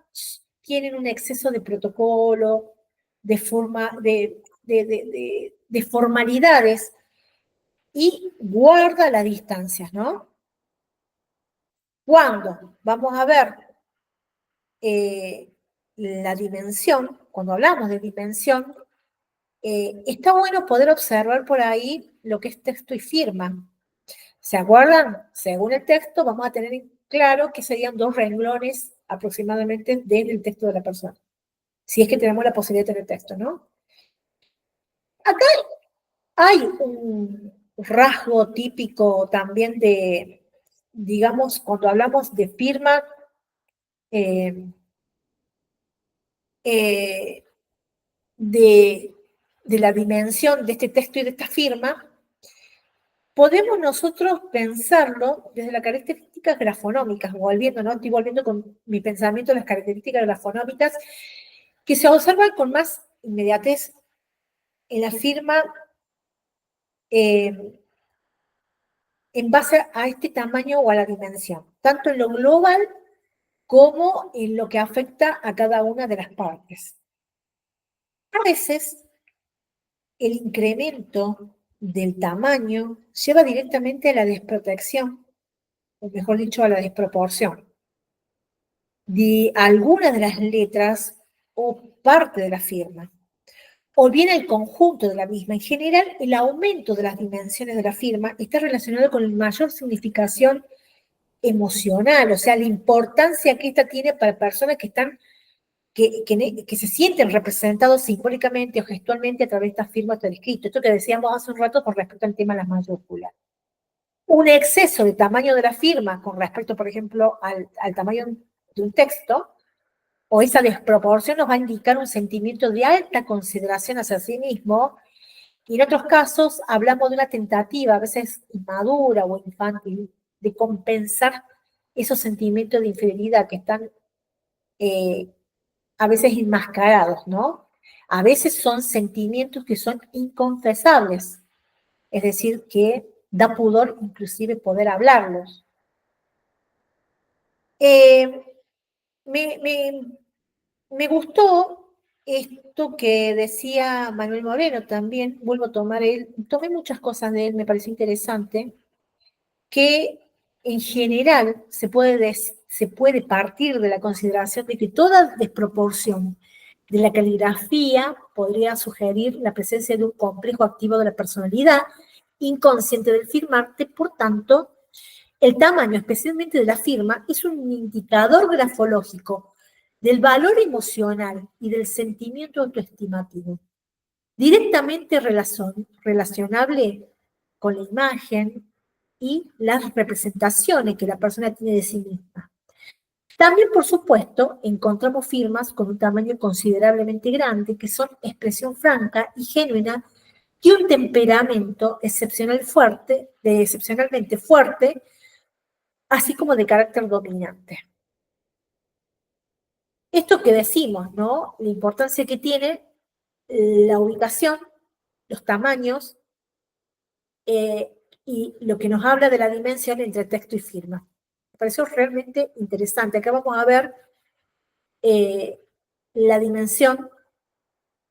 tienen un exceso de protocolo, de, forma, de formalidades y guarda las distancias, ¿no? Cuando vamos a ver la dimensión, cuando hablamos de dimensión, está bueno poder observar por ahí lo que es texto y firma. ¿Se acuerdan? Según el texto, vamos a tener en claro que serían 2 renglones aproximadamente desde el texto de la persona. Si es que tenemos la posibilidad de tener texto, ¿no? Acá hay un rasgo típico también de, digamos, cuando hablamos de firma, eh, eh, de, de la dimensión de este texto y de esta firma, podemos nosotros pensarlo desde las características grafonómicas, volviendo, ¿no? Estoy volviendo con mi pensamiento a las características grafonómicas que se observan con más inmediatez en la firma en base a este tamaño o a la dimensión, tanto en lo global como en lo que afecta a cada una de las partes. A veces, el incremento del tamaño lleva directamente a la desprotección, o mejor dicho, a la desproporción de algunas de las letras o parte de la firma, o bien el conjunto de la misma. En general, el aumento de las dimensiones de la firma está relacionado con mayor significación emocional, o sea, la importancia que esta tiene para personas que están, que se sienten representados simbólicamente o gestualmente a través de estas firmas del escrito. Esto que decíamos hace un rato con respecto al tema de las mayúsculas. Un exceso de tamaño de la firma con respecto, por ejemplo, al tamaño de un texto, o esa desproporción nos va a indicar un sentimiento de alta consideración hacia sí mismo, y en otros casos hablamos de una tentativa, a veces inmadura o infantil, de compensar esos sentimientos de infidelidad que están a veces enmascarados, ¿no? A veces son sentimientos que son inconfesables, es decir, que da pudor inclusive poder hablarlos. Me, me, Me gustó esto que decía Manuel Moreno también, vuelvo a tomar él, tomé muchas cosas de él, me pareció interesante, que en general se puede partir de la consideración de que toda desproporción de la caligrafía podría sugerir la presencia de un complejo activo de la personalidad inconsciente del firmante. Por tanto, el tamaño, especialmente de la firma, es un indicador grafológico del valor emocional y del sentimiento autoestimativo, directamente relacionable con la imagen y las representaciones que la persona tiene de sí misma. También, por supuesto, encontramos firmas con un tamaño considerablemente grande que son expresión franca y genuina y un temperamento excepcionalmente fuerte, así como de carácter dominante. Esto que decimos, ¿no? La importancia que tiene la ubicación, los tamaños, y lo que nos habla de la dimensión entre texto y firma. Me pareció realmente interesante. Acá vamos a ver la dimensión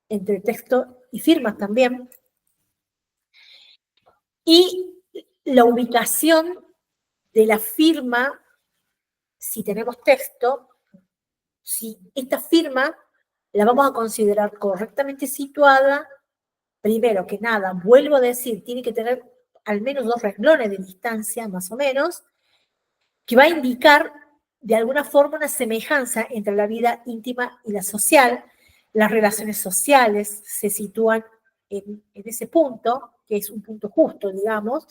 entre texto y firma también. Y la ubicación de la firma, si tenemos texto, si esta firma la vamos a considerar correctamente situada, primero que nada, vuelvo a decir, tiene que tener al menos 2 renglones de distancia, más o menos, que va a indicar de alguna forma una semejanza entre la vida íntima y la social. Las relaciones sociales se sitúan en ese punto, que es un punto justo, digamos,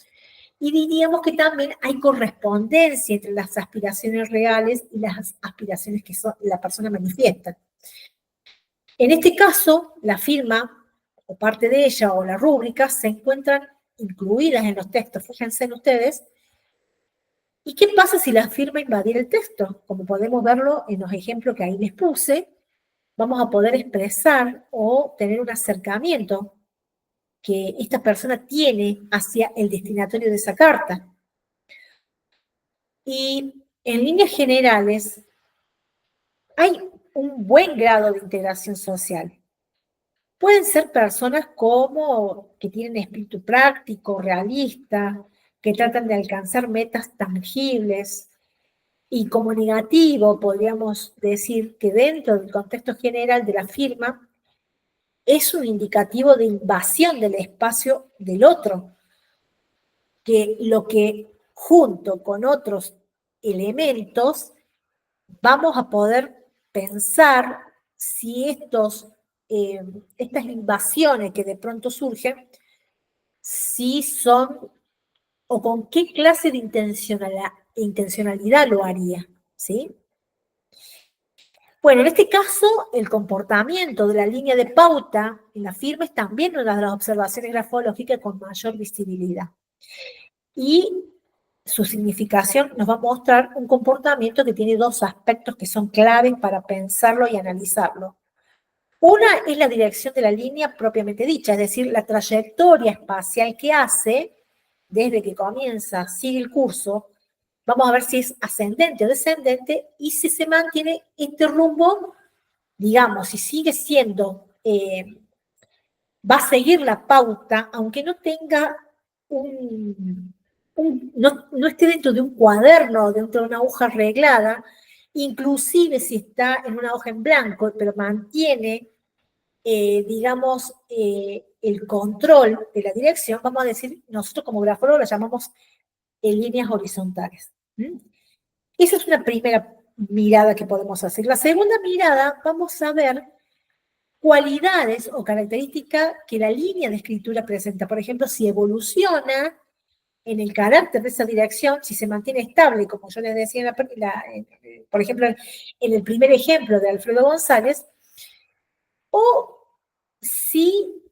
y diríamos que también hay correspondencia entre las aspiraciones reales y las aspiraciones que la persona manifiesta. En este caso, la firma, o parte de ella, o la rúbrica, se encuentran incluidas en los textos. Fíjense en ustedes. ¿Y qué pasa si la firma invadiera el texto? Como podemos verlo en los ejemplos que ahí les puse, vamos a poder expresar o tener un acercamiento que esta persona tiene hacia el destinatario de esa carta. Y en líneas generales, hay un buen grado de integración social. Pueden ser personas que tienen espíritu práctico, realista, que tratan de alcanzar metas tangibles, y como negativo podríamos decir que dentro del contexto general de la firma es un indicativo de invasión del espacio del otro, que lo que junto con otros elementos vamos a poder pensar si estas invasiones que de pronto surgen, si son o con qué clase de intencionalidad lo haría, ¿sí? Bueno, en este caso, el comportamiento de la línea de pauta en la firma es también una de las observaciones grafológicas con mayor visibilidad. Y su significación nos va a mostrar un comportamiento que tiene 2 aspectos que son claves para pensarlo y analizarlo. Una es la dirección de la línea propiamente dicha, es decir, la trayectoria espacial que hace desde que comienza, sigue el curso, vamos a ver si es ascendente o descendente y si se mantiene este rumbo, digamos, si sigue siendo, va a seguir la pauta, aunque no tenga no esté dentro de un cuaderno, dentro de una hoja arreglada, inclusive si está en una hoja en blanco, pero mantiene, digamos, el control de la dirección, vamos a decir, nosotros como grafólogos la llamamos en líneas horizontales. ¿Mm? Esa es una primera mirada que podemos hacer. La segunda mirada, vamos a ver cualidades o características que la línea de escritura presenta. Por ejemplo, si evoluciona en el carácter de esa dirección, si se mantiene estable, como yo les decía, por ejemplo, en el primer ejemplo de Alfredo González, o si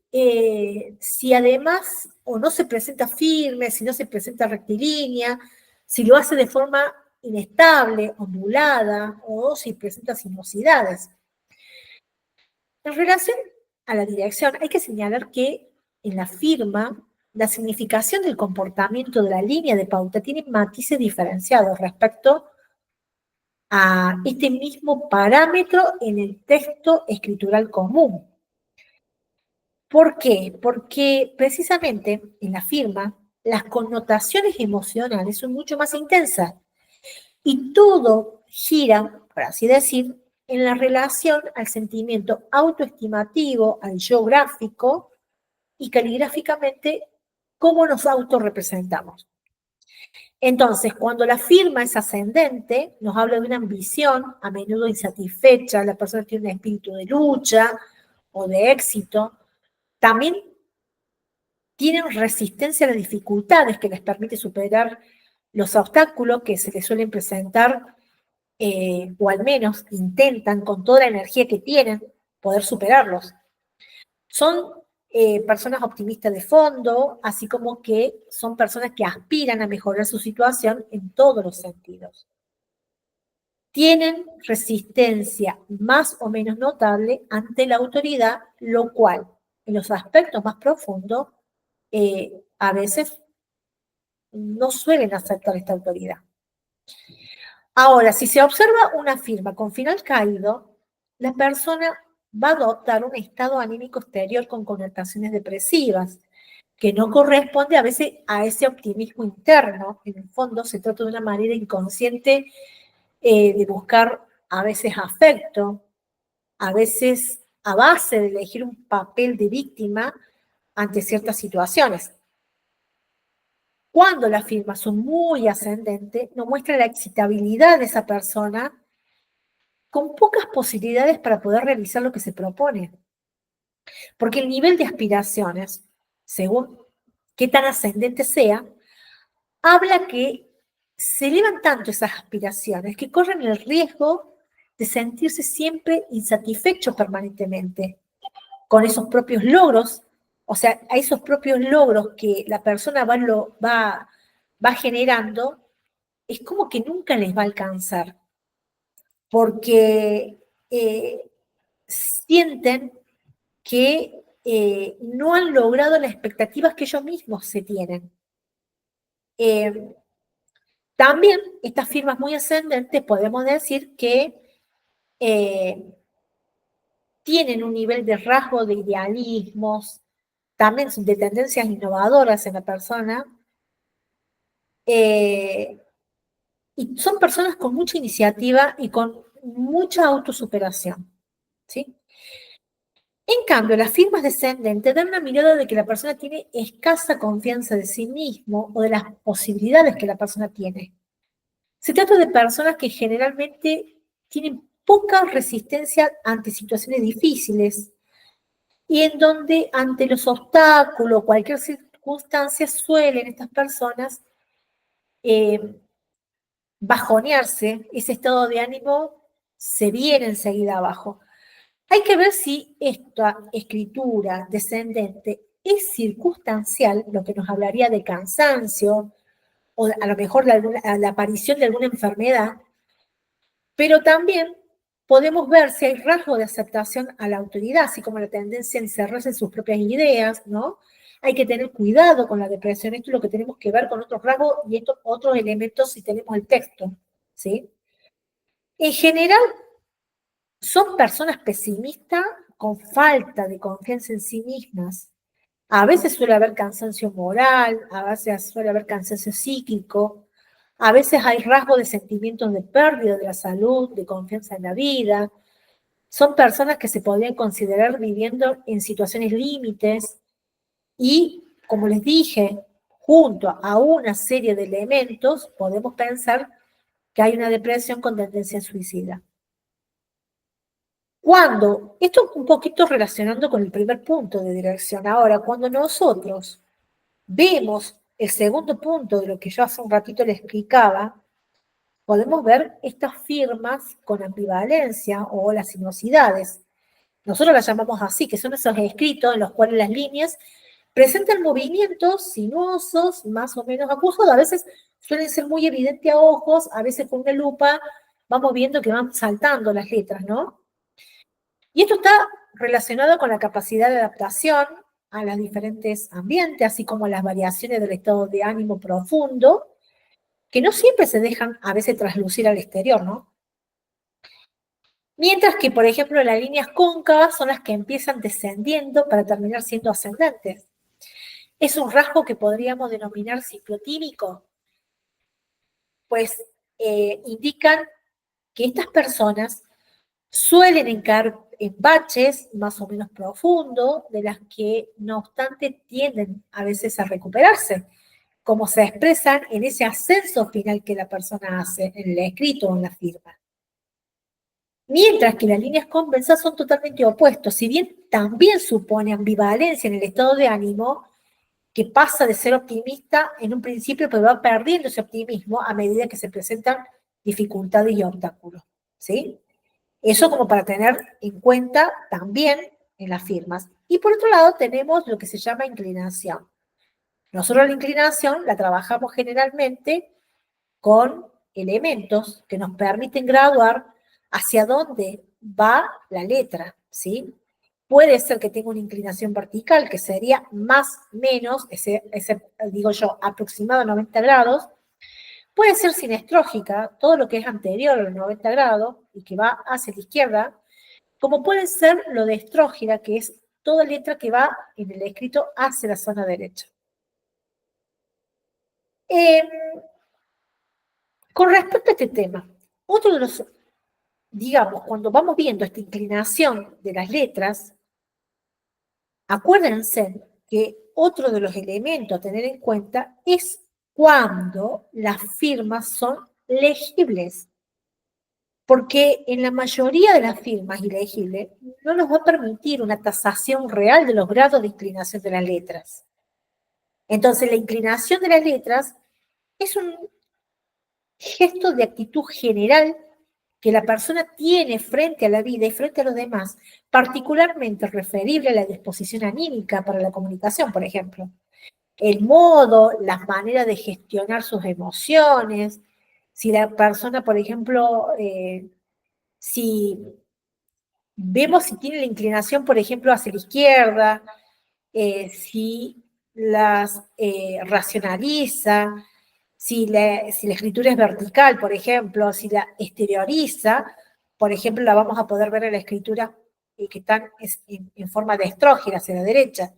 además o no se presenta firme, si no se presenta rectilínea, si lo hace de forma inestable, ondulada, o si presenta sinuosidades. En relación a la dirección, hay que señalar que en la firma, la significación del comportamiento de la línea de pauta tiene matices diferenciados respecto a este mismo parámetro en el texto escritural común. ¿Por qué? Porque precisamente en la firma las connotaciones emocionales son mucho más intensas y todo gira, por así decir, en la relación al sentimiento autoestimativo, al yo gráfico y caligráficamente cómo nos autorrepresentamos. Entonces, cuando la firma es ascendente, nos habla de una ambición a menudo insatisfecha, la persona tiene un espíritu de lucha o de éxito, también tienen resistencia a las dificultades que les permite superar los obstáculos que se les suelen presentar, o al menos intentan con toda la energía que tienen poder superarlos. Son personas optimistas de fondo, así como que son personas que aspiran a mejorar su situación en todos los sentidos. Tienen resistencia más o menos notable ante la autoridad, lo cual, en los aspectos más profundos, a veces no suelen aceptar esta autoridad. Ahora, si se observa una firma con final caído, la persona va a adoptar un estado anímico exterior con connotaciones depresivas, que no corresponde a veces a ese optimismo interno. En el fondo se trata de una manera inconsciente de buscar a veces afecto, a veces a base de elegir un papel de víctima ante ciertas situaciones. Cuando las firmas son muy ascendentes, nos muestra la excitabilidad de esa persona con pocas posibilidades para poder realizar lo que se propone. Porque el nivel de aspiraciones, según qué tan ascendente sea, habla que se elevan tanto esas aspiraciones que corren el riesgo de sentirse siempre insatisfecho permanentemente con esos propios logros, o sea, a esos propios logros que la persona va generando, es como que nunca les va a alcanzar, porque sienten que no han logrado las expectativas que ellos mismos se tienen. También estas firmas muy ascendentes podemos decir que tienen un nivel de rasgo de idealismos, también de tendencias innovadoras en la persona, y son personas con mucha iniciativa y con mucha autosuperación, ¿sí? En cambio, las firmas descendentes dan una mirada de que la persona tiene escasa confianza de sí mismo o de las posibilidades que la persona tiene. Se trata de personas que generalmente tienen poca resistencia ante situaciones difíciles y en donde ante los obstáculos, cualquier circunstancia, suelen estas personas bajonearse, ese estado de ánimo se viene enseguida abajo. Hay que ver si esta escritura descendente es circunstancial, lo que nos hablaría de cansancio, o a lo mejor de la aparición de alguna enfermedad, pero también podemos ver si hay rasgo de aceptación a la autoridad, así como la tendencia a encerrarse en sus propias ideas, ¿no? Hay que tener cuidado con la depresión, esto es lo que tenemos que ver con otros rasgos y estos otros elementos si tenemos el texto, ¿sí? En general, son personas pesimistas con falta de confianza en sí mismas. A veces suele haber cansancio moral, a veces suele haber cansancio psíquico, a veces hay rasgos de sentimientos de pérdida de la salud, de confianza en la vida. Son personas que se podrían considerar viviendo en situaciones límites y, como les dije, junto a una serie de elementos, podemos pensar que hay una depresión con tendencia suicida. Cuando, esto un poquito relacionando con el primer punto de dirección, ahora, cuando nosotros vemos el segundo punto de lo que yo hace un ratito le explicaba, podemos ver estas firmas con ambivalencia o las sinuosidades. Nosotros las llamamos así, que son esos escritos en los cuales las líneas presentan movimientos sinuosos, más o menos acuosos, a veces suelen ser muy evidentes a ojos, a veces con una lupa vamos viendo que van saltando las letras, ¿no? Y esto está relacionado con la capacidad de adaptación a los diferentes ambientes, así como las variaciones del estado de ánimo profundo, que no siempre se dejan a veces traslucir al exterior, ¿no? Mientras que, por ejemplo, las líneas cóncavas son las que empiezan descendiendo para terminar siendo ascendentes. Es un rasgo que podríamos denominar ciclotímico, pues indican que estas personas suelen encarar en baches más o menos profundos, de las que no obstante tienden a veces a recuperarse, como se expresan en ese ascenso final que la persona hace en el escrito o en la firma. Mientras que las líneas convexas son totalmente opuestos, si bien también supone ambivalencia en el estado de ánimo, que pasa de ser optimista en un principio, pero va perdiendo ese optimismo a medida que se presentan dificultades y obstáculos, ¿sí? Eso como para tener en cuenta también en las firmas. Y por otro lado tenemos lo que se llama inclinación. Nosotros la inclinación la trabajamos generalmente con elementos que nos permiten graduar hacia dónde va la letra, ¿sí? Puede ser que tenga una inclinación vertical, que sería más o menos, digo yo, aproximado a 90 grados. Puede ser sinestrógica, todo lo que es anterior a los 90 grados y que va hacia la izquierda, como puede ser lo de estrógida, que es toda letra que va en el escrito hacia la zona derecha. Eh, con respecto a este tema, otro de los, digamos, cuando vamos viendo esta inclinación de las letras, acuérdense que otro de los elementos a tener en cuenta es cuando las firmas son legibles. Porque en la mayoría de las firmas ilegibles no nos va a permitir una tasación real de los grados de inclinación de las letras. Entonces, la inclinación de las letras es un gesto de actitud general que la persona tiene frente a la vida y frente a los demás, particularmente referible a la disposición anímica para la comunicación, por ejemplo. El modo, las maneras de gestionar sus emociones, si la persona, por ejemplo, si vemos si tiene la inclinación, por ejemplo, hacia la izquierda, si las racionaliza, si la escritura es vertical, por ejemplo, si la exterioriza, por ejemplo, la vamos a poder ver en la escritura que están en forma de estrógena hacia la derecha.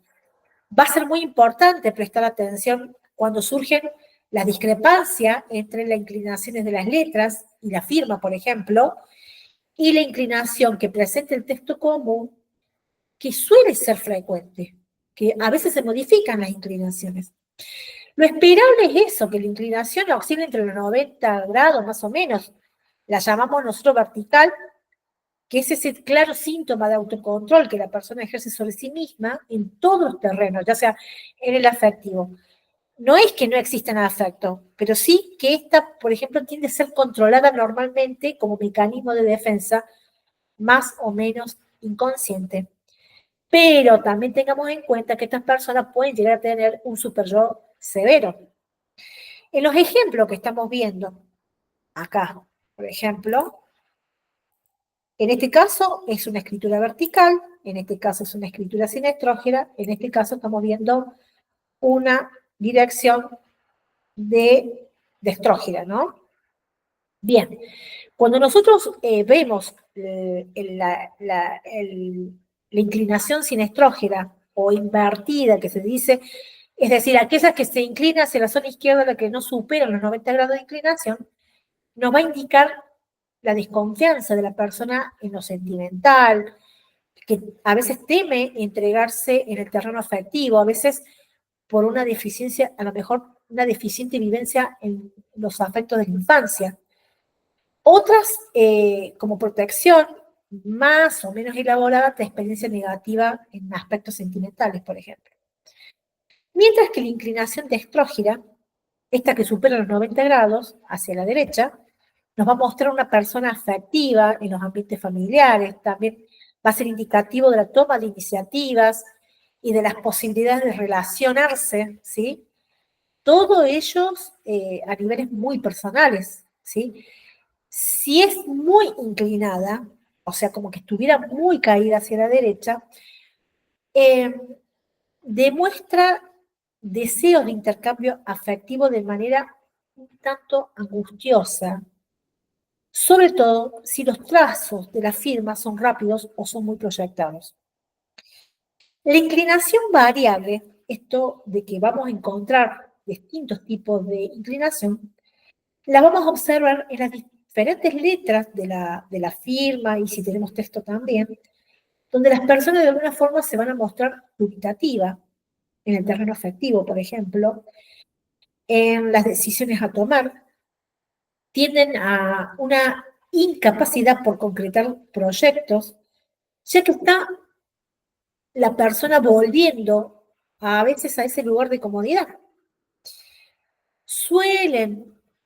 Va a ser muy importante prestar atención cuando surgen las discrepancias entre las inclinaciones de las letras y la firma, por ejemplo, y la inclinación que presenta el texto común, que suele ser frecuente, que a veces se modifican las inclinaciones. Lo esperable es eso, que la inclinación oscila entre los 90 grados más o menos. La llamamos nosotros vertical, que es ese claro síntoma de autocontrol que la persona ejerce sobre sí misma en todos los terrenos, ya sea en el afectivo. No es que no exista nada afecto, pero sí que esta, por ejemplo, tiende a ser controlada normalmente como mecanismo de defensa más o menos inconsciente. Pero también tengamos en cuenta que estas personas pueden llegar a tener un super yo severo. En los ejemplos que estamos viendo acá, por ejemplo, en este caso es una escritura vertical, en este caso es una escritura sinestrógena, en este caso estamos viendo una dirección de estrógena, ¿no? Bien, cuando nosotros vemos la inclinación sinestrógena o invertida, que se dice, es decir, aquellas que se inclinan hacia la zona izquierda, la que no superan los 90 grados de inclinación, nos va a indicar la desconfianza de la persona en lo sentimental, que a veces teme entregarse en el terreno afectivo, a veces por una deficiencia, a lo mejor una deficiente vivencia en los afectos de la infancia. Otras, como protección, más o menos elaborada de experiencia negativa en aspectos sentimentales, por ejemplo. Mientras que la inclinación de estrógena, esta que supera los 90 grados hacia la derecha, nos va a mostrar una persona afectiva en los ambientes familiares, también va a ser indicativo de la toma de iniciativas y de las posibilidades de relacionarse, ¿sí? Todo ellos a niveles muy personales, ¿sí? Si es muy inclinada, o sea, como que estuviera muy caída hacia la derecha, demuestra deseos de intercambio afectivo de manera un tanto angustiosa, sobre todo si los trazos de la firma son rápidos o son muy proyectados. La inclinación variable, esto de que vamos a encontrar distintos tipos de inclinación, la vamos a observar en las diferentes letras de la firma y si tenemos texto también, donde las personas de alguna forma se van a mostrar dubitativas en el terreno afectivo, por ejemplo, en las decisiones a tomar, tienden a una incapacidad por concretar proyectos, ya que está la persona volviendo a veces a ese lugar de comodidad.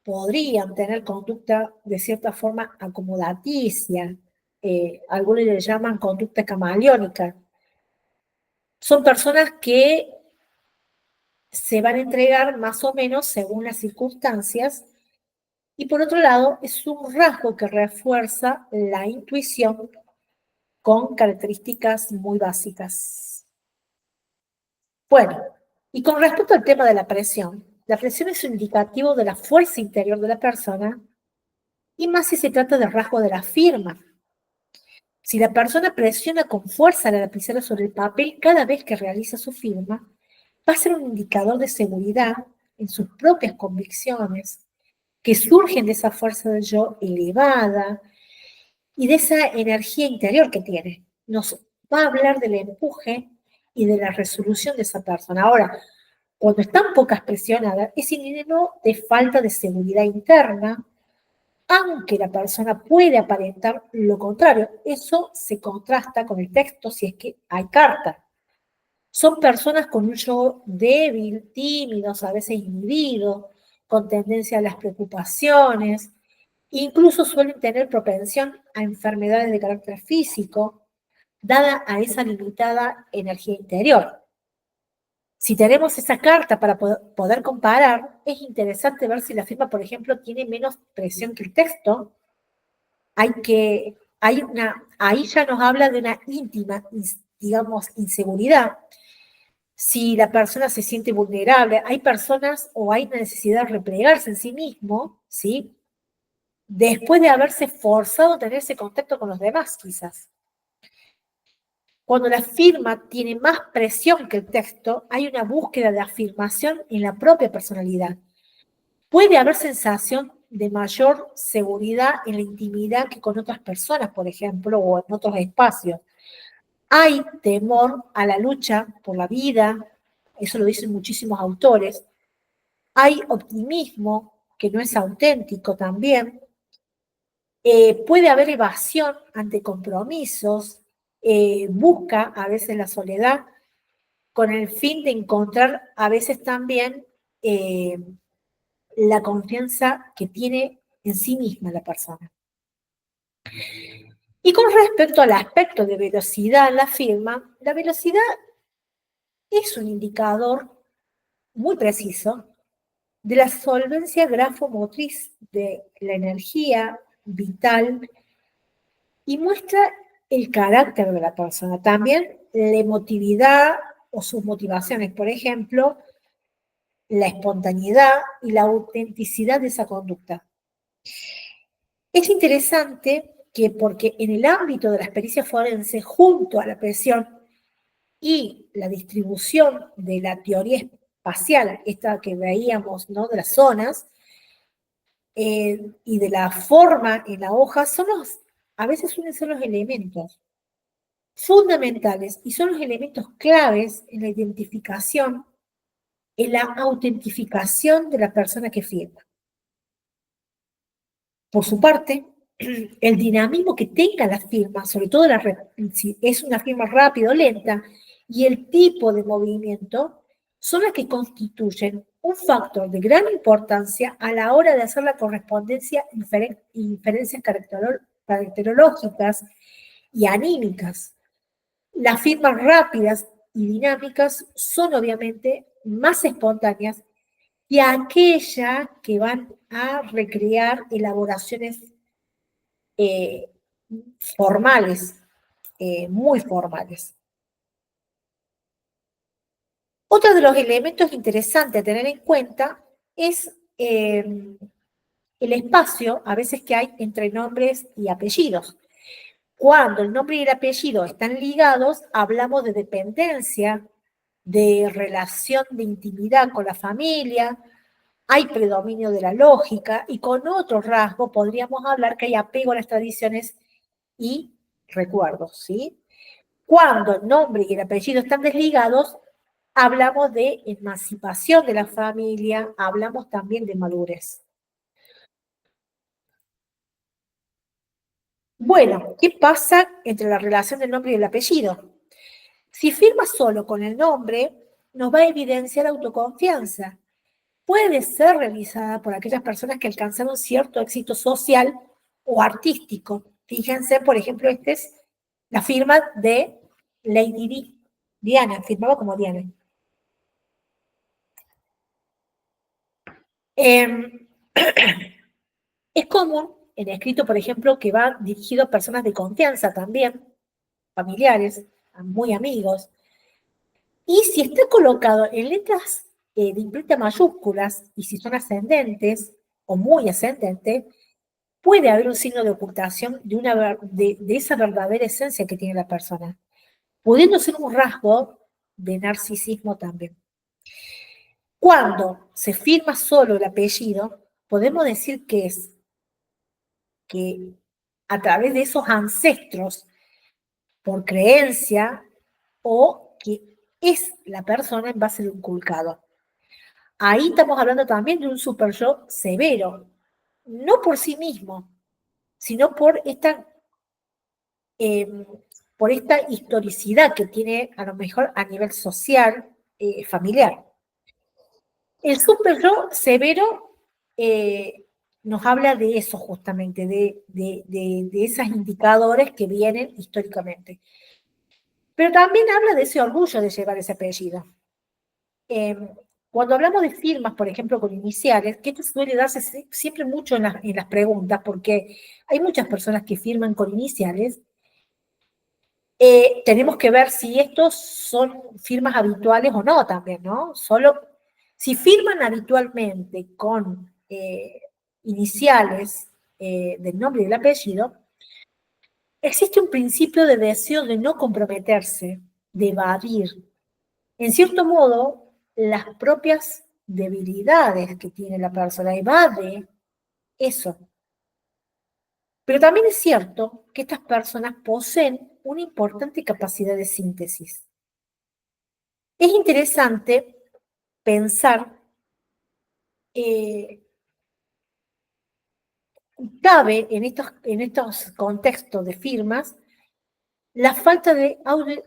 Podrían tener conducta de cierta forma acomodaticia, algunos le llaman conducta camaleónica. Son personas que se van a entregar más o menos según las circunstancias y por otro lado es un rasgo que refuerza la intuición con características muy básicas. Bueno, y con respecto al tema de la presión es un indicativo de la fuerza interior de la persona y más si se trata de rasgo de la firma. Si la persona presiona con fuerza la lapicera sobre el papel cada vez que realiza su firma, va a ser un indicador de seguridad en sus propias convicciones, que surgen de esa fuerza del yo elevada y de esa energía interior que tiene. Nos va a hablar del empuje y de la resolución de esa persona. Ahora, cuando están pocas presionadas, es sinónimo de falta de seguridad interna, aunque la persona puede aparentar lo contrario. Eso se contrasta con el texto si es que hay carta. Son personas con un yo débil, tímidos, a veces inhibidos, con tendencia a las preocupaciones, incluso suelen tener propensión a enfermedades de carácter físico, dada a esa limitada energía interior. Si tenemos esa carta para poder comparar, es interesante ver si la firma, por ejemplo, tiene menos presión que el texto. Ahí ya nos habla de una íntima, digamos, inseguridad. Si la persona se siente vulnerable, hay personas o hay una necesidad de replegarse en sí mismo, ¿sí? Después de haberse forzado a tener ese contacto con los demás, quizás. Cuando la firma tiene más presión que el texto, hay una búsqueda de afirmación en la propia personalidad. Puede haber sensación de mayor seguridad en la intimidad que con otras personas, por ejemplo, o en otros espacios. Hay temor a la lucha por la vida, eso lo dicen muchísimos autores. Hay optimismo, que no es auténtico también. Puede haber evasión ante compromisos, busca a veces la soledad con el fin de encontrar a veces también la confianza que tiene en sí misma la persona. Y con respecto al aspecto de velocidad en la firma, la velocidad es un indicador muy preciso de la solvencia grafomotriz de la energía vital y muestra el carácter de la persona. También la emotividad o sus motivaciones, por ejemplo, la espontaneidad y la autenticidad de esa conducta. Es interesante que porque en el ámbito de la experiencia forense, junto a la presión y la distribución de la teoría espacial, esta que veíamos, ¿no? De las zonas, y de la forma en la hoja, a veces suelen ser los elementos fundamentales y son los elementos claves en la identificación, en la autentificación de la persona que firma. Por su parte, el dinamismo que tenga la firma, sobre todo si es una firma rápida o lenta, y el tipo de movimiento, son las que constituyen un factor de gran importancia a la hora de hacer la correspondencia inferencias caracterológicas y anímicas. Las firmas rápidas y dinámicas son obviamente más espontáneas y aquellas que van a recrear elaboraciones formales, muy formales. Otro de los elementos interesantes a tener en cuenta es el espacio, a veces que hay entre nombres y apellidos. Cuando el nombre y el apellido están ligados, hablamos de dependencia, de relación de intimidad con la familia, hay predominio de la lógica y con otro rasgo podríamos hablar que hay apego a las tradiciones y recuerdos, ¿sí? Cuando el nombre y el apellido están desligados, hablamos de emancipación de la familia, hablamos también de madurez. Bueno, ¿qué pasa entre la relación del nombre y el apellido? Si firma solo con el nombre, nos va a evidenciar autoconfianza. Puede ser realizada por aquellas personas que alcanzaron cierto éxito social o artístico. Fíjense, por ejemplo, esta es la firma de Lady Di. Diana, firmaba como Diana. Es común en escrito, por ejemplo, que va dirigido a personas de confianza también, familiares, muy amigos. Y si está colocado en letras de imprenta mayúsculas y si son ascendentes o muy ascendentes, puede haber un signo de ocultación de esa verdadera esencia que tiene la persona, pudiendo ser un rasgo de narcisismo también. Cuando se firma solo el apellido, podemos decir que a través de esos ancestros, por creencia, o que es la persona en base a lo inculcado. Ahí estamos hablando también de un super yo severo, no por sí mismo, sino por esta historicidad que tiene a lo mejor a nivel social, familiar. El super yo severo nos habla de eso justamente, de esos indicadores que vienen históricamente. Pero también habla de ese orgullo de llevar ese apellido. Cuando hablamos de firmas, por ejemplo, con iniciales, que esto suele darse siempre mucho en las preguntas, porque hay muchas personas que firman con iniciales, tenemos que ver si estos son firmas habituales o no también, ¿no? Solo si firman habitualmente con iniciales del nombre y del apellido, existe un principio de deseo de no comprometerse, de evadir, en cierto modo, las propias debilidades que tiene la persona, evade eso. Pero también es cierto que estas personas poseen una importante capacidad de síntesis. Es interesante pensar, cabe en estos contextos de firmas, la falta de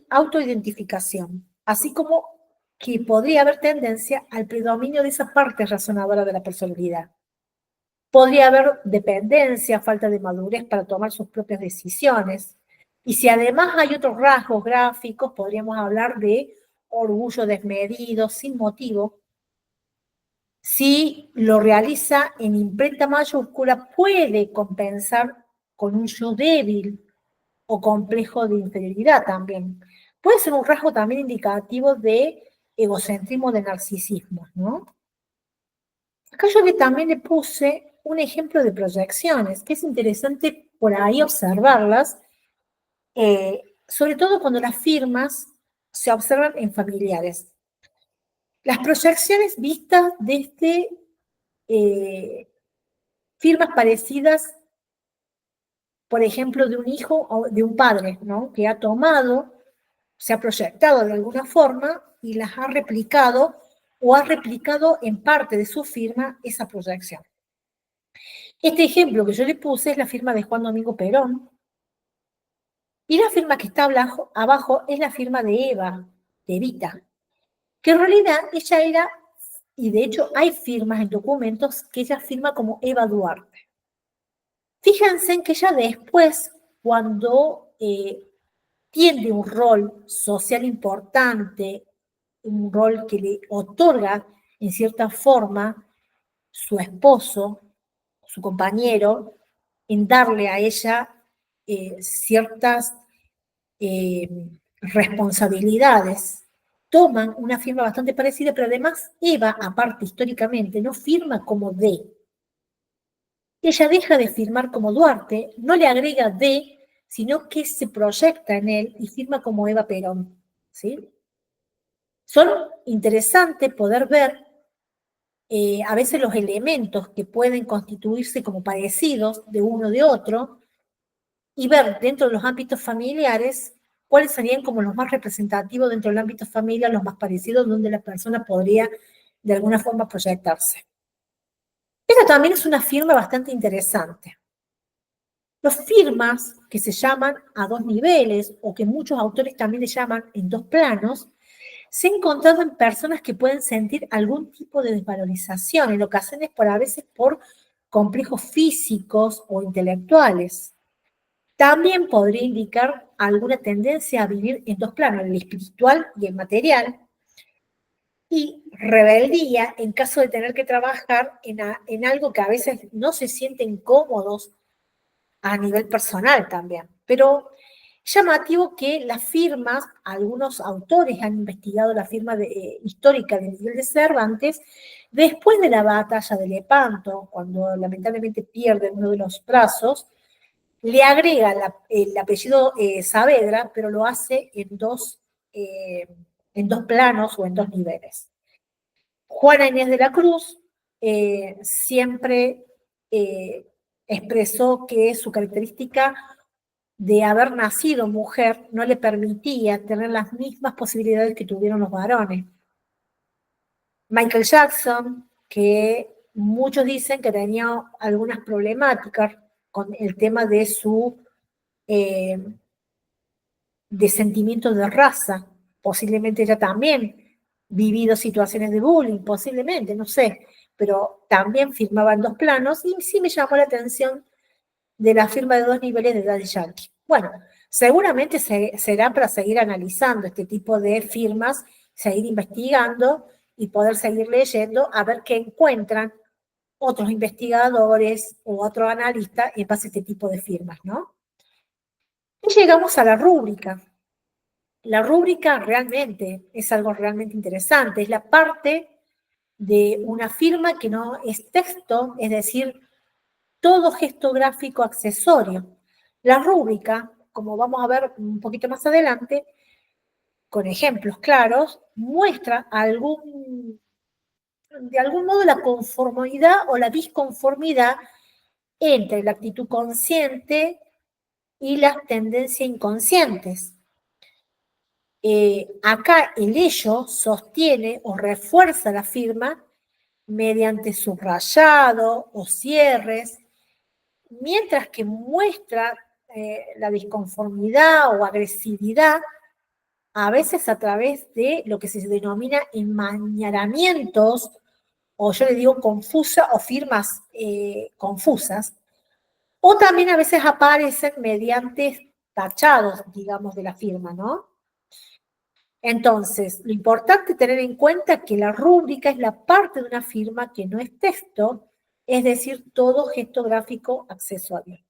autoidentificación, así como que podría haber tendencia al predominio de esa parte razonadora de la personalidad. Podría haber dependencia, falta de madurez para tomar sus propias decisiones. Y si además hay otros rasgos gráficos, podríamos hablar de orgullo desmedido, sin motivo. Si lo realiza en imprenta mayúscula, puede compensar con un yo débil o complejo de inferioridad también. Puede ser un rasgo también indicativo de egocentrismo, de narcisismo, ¿no? Acá yo también le puse un ejemplo de proyecciones, que es interesante por ahí observarlas, sobre todo cuando las firmas se observan en familiares. Las proyecciones vistas desde firmas parecidas, por ejemplo, de un hijo o de un padre, ¿no? Que ha tomado, se ha proyectado de alguna forma y las ha replicado o ha replicado en parte de su firma esa proyección. Este ejemplo que yo le puse es la firma de Juan Domingo Perón, y la firma que está abajo es la firma de Eva, de Evita, que en realidad ella era, y de hecho hay firmas en documentos que ella firma como Eva Duarte. Fíjense en que ella después, cuando tiene un rol social importante, un rol que le otorga en cierta forma su esposo, su compañero, en darle a ella ciertas responsabilidades, toman una firma bastante parecida, pero además Eva, aparte históricamente, no firma como D. Ella deja de firmar como Duarte, no le agrega D, sino que se proyecta en él y firma como Eva Perón. ¿Sí? Son interesantes poder ver a veces los elementos que pueden constituirse como parecidos de uno de otro y ver dentro de los ámbitos familiares cuáles serían como los más representativos dentro del ámbito familiar, los más parecidos, donde la persona podría de alguna forma proyectarse. Esta también es una firma bastante interesante. Las firmas que se llaman a dos niveles o que muchos autores también le llaman en dos planos, se han encontrado en personas que pueden sentir algún tipo de desvalorización, en ocasiones por a veces por complejos físicos o intelectuales. También podría indicar alguna tendencia a vivir en dos planos, el espiritual y el material, y rebeldía en caso de tener que trabajar en algo que a veces no se sienten cómodos a nivel personal también. Pero llamativo que las firmas, algunos autores han investigado la firma histórica de Miguel de Cervantes, después de la batalla de Lepanto, cuando lamentablemente pierde uno de los brazos, le agrega el apellido Saavedra, pero lo hace en dos planos o en dos niveles. Juana Inés de la Cruz siempre expresó que su característica de haber nacido mujer no le permitía tener las mismas posibilidades que tuvieron los varones. Michael Jackson, que muchos dicen que tenía algunas problemáticas con el tema de su de sentimiento de raza, posiblemente ella también vivido situaciones de bullying, posiblemente, no sé, pero también firmaba en dos planos y sí me llamó la atención de la firma de dos niveles de Daddy Yankee. Bueno, seguramente será para seguir analizando este tipo de firmas, seguir investigando y poder seguir leyendo a ver qué encuentran otros investigadores o otros analistas en base a este tipo de firmas, ¿no? Y llegamos a la rúbrica. La rúbrica realmente es algo realmente interesante, es la parte de una firma que no es texto, es decir, todo gesto gráfico accesorio. La rúbrica, como vamos a ver un poquito más adelante, con ejemplos claros, muestra de algún modo la conformidad o la disconformidad entre la actitud consciente y las tendencias inconscientes. Acá el ello sostiene o refuerza la firma mediante subrayado o cierres, mientras que muestra la disconformidad o agresividad, a veces a través de lo que se denomina enmañaramientos, o yo le digo confusa o firmas confusas, o también a veces aparecen mediante tachados, digamos, de la firma, ¿no? Entonces, lo importante es tener en cuenta es que la rúbrica es la parte de una firma que no es texto, es decir, todo gesto gráfico accesorio.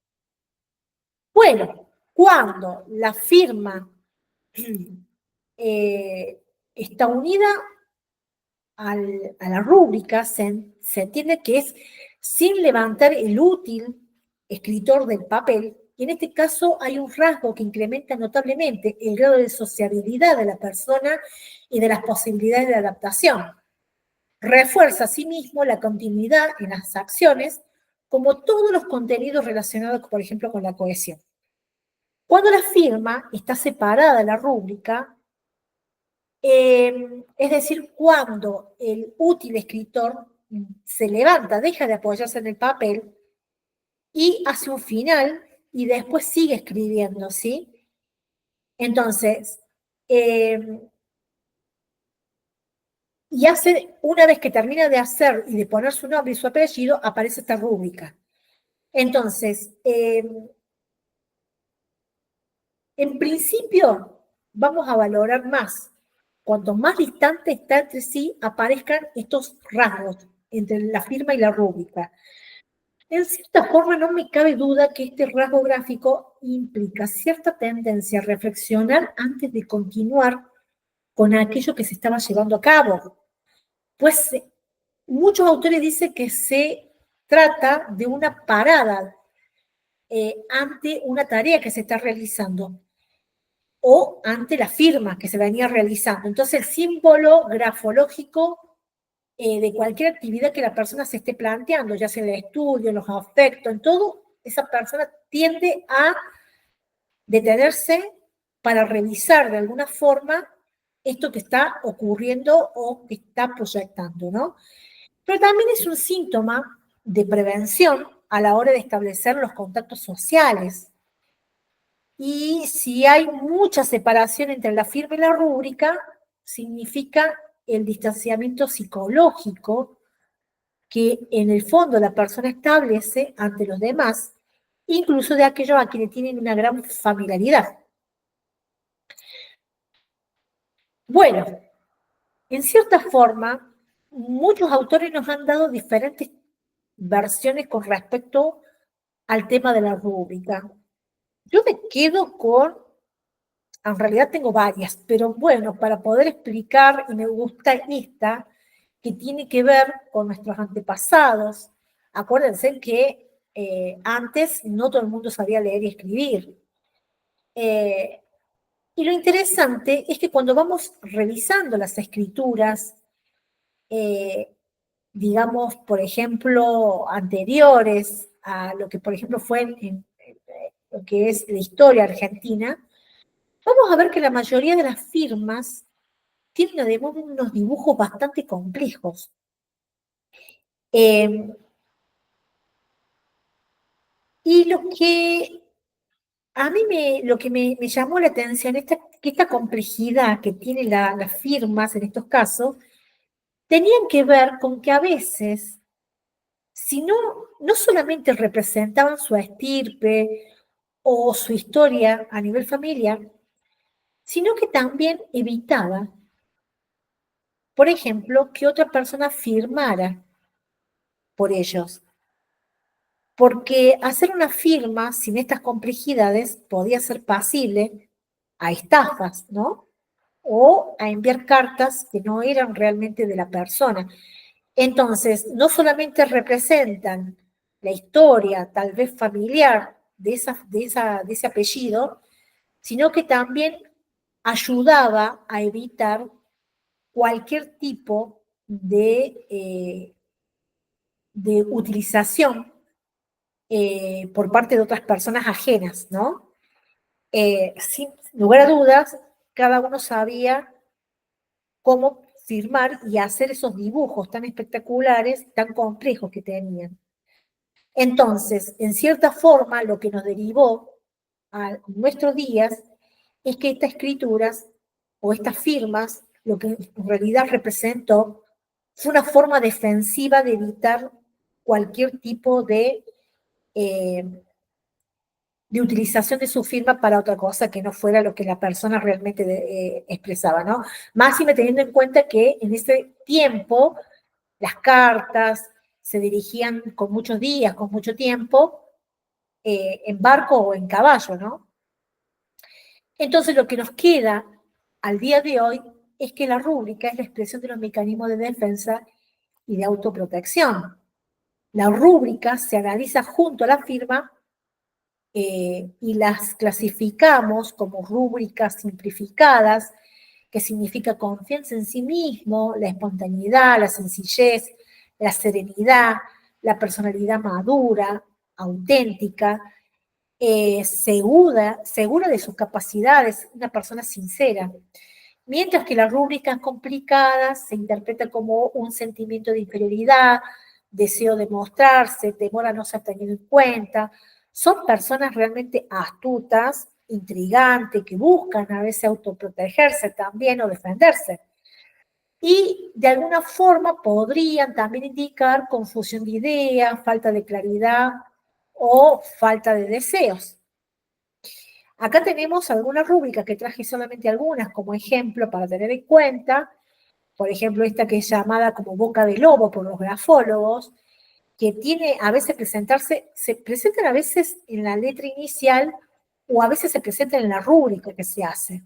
Bueno, cuando la firma está unida a la rúbrica, se entiende que es sin levantar el útil escritor del papel, y en este caso hay un rasgo que incrementa notablemente el grado de sociabilidad de la persona y de las posibilidades de adaptación. Refuerza asimismo la continuidad en las acciones, como todos los contenidos relacionados, por ejemplo, con la cohesión. Cuando la firma está separada de la rúbrica, es decir, cuando el útil escritor se levanta, deja de apoyarse en el papel y hace un final y después sigue escribiendo, ¿sí? Entonces, y una vez que termina de hacer y de poner su nombre y su apellido, aparece esta rúbrica. Entonces, en principio, vamos a valorar más. Cuanto más distante está entre sí, aparezcan estos rasgos entre la firma y la rúbrica. En cierta forma, no me cabe duda que este rasgo gráfico implica cierta tendencia a reflexionar antes de continuar con aquello que se estaba llevando a cabo. Pues muchos autores dicen que se trata de una parada ante una tarea que se está realizando o ante la firma que se venía realizando. Entonces, el símbolo grafológico de cualquier actividad que la persona se esté planteando, ya sea en el estudio, en los afectos, en todo, esa persona tiende a detenerse para revisar de alguna forma esto que está ocurriendo o que está proyectando, ¿no? Pero también es un síntoma de prevención a la hora de establecer los contactos sociales. Y si hay mucha separación entre la firma y la rúbrica, significa el distanciamiento psicológico que en el fondo la persona establece ante los demás, incluso de aquellos a quienes tienen una gran familiaridad. Bueno, en cierta forma, muchos autores nos han dado diferentes versiones con respecto al tema de la rúbrica. Yo me quedo con, en realidad tengo varias, pero bueno, para poder explicar, y me gusta esta, que tiene que ver con nuestros antepasados. Acuérdense que antes no todo el mundo sabía leer y escribir. Y lo interesante es que cuando vamos revisando las escrituras, digamos, por ejemplo, anteriores a lo que, por ejemplo, fue en lo que es la historia argentina, vamos a ver que la mayoría de las firmas tienen además unos dibujos bastante complejos. Y lo que a mí lo que me llamó la atención es que esta complejidad que tienen las firmas en estos casos, tenían que ver con que a veces, si no solamente representaban su estirpe o su historia a nivel familiar, sino que también evitaba, por ejemplo, que otra persona firmara por ellos. Porque hacer una firma sin estas complejidades podía ser pasible a estafas, ¿no? O a enviar cartas que no eran realmente de la persona. Entonces, no solamente representan la historia, tal vez familiar, de ese apellido, sino que también ayudaba a evitar cualquier tipo de utilización por parte de otras personas ajenas, ¿no? Sin lugar a dudas, cada uno sabía cómo firmar y hacer esos dibujos tan espectaculares, tan complejos que tenían. Entonces, en cierta forma, lo que nos derivó a nuestros días es que estas escrituras o estas firmas, lo que en realidad representó fue una forma defensiva de evitar cualquier tipo de utilización de su firma para otra cosa que no fuera lo que la persona realmente expresaba, ¿no? Máxime teniendo en cuenta que en ese tiempo las cartas se dirigían con muchos días, con mucho tiempo, en barco o en caballo, ¿no? Entonces lo que nos queda al día de hoy es que la rúbrica es la expresión de los mecanismos de defensa y de autoprotección. La rúbrica se analiza junto a la firma y las clasificamos como rúbricas simplificadas, que significa confianza en sí mismo, la espontaneidad, la sencillez, la serenidad, la personalidad madura, auténtica, segura de sus capacidades, una persona sincera. Mientras que las rúbricas complicadas se interpretan como un sentimiento de inferioridad, deseo de mostrarse, temor a no ser tenido en cuenta. Son personas realmente astutas, intrigantes, que buscan a veces autoprotegerse también o defenderse. Y de alguna forma podrían también indicar confusión de ideas, falta de claridad o falta de deseos. Acá tenemos algunas rúbricas que traje solamente algunas como ejemplo para tener en cuenta. Por ejemplo, esta que es llamada como boca de lobo por los grafólogos, que tiene a veces se presentan a veces en la letra inicial o a veces se presentan en la rúbrica que se hace.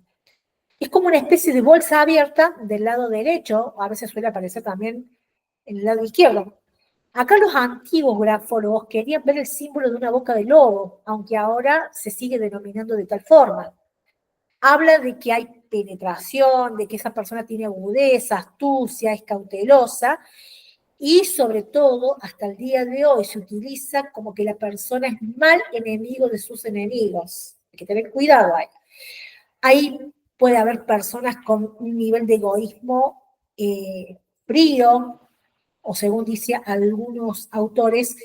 Es como una especie de bolsa abierta del lado derecho, a veces suele aparecer también en el lado izquierdo. Acá los antiguos grafólogos querían ver el símbolo de una boca de lobo, aunque ahora se sigue denominando de tal forma. Habla de que hay penetración, de que esa persona tiene agudeza, astucia, es cautelosa, y sobre todo, hasta el día de hoy se utiliza como que la persona es mal enemigo de sus enemigos. Hay que tener cuidado ahí. Ahí puede haber personas con un nivel de egoísmo frío, o según dice algunos autores,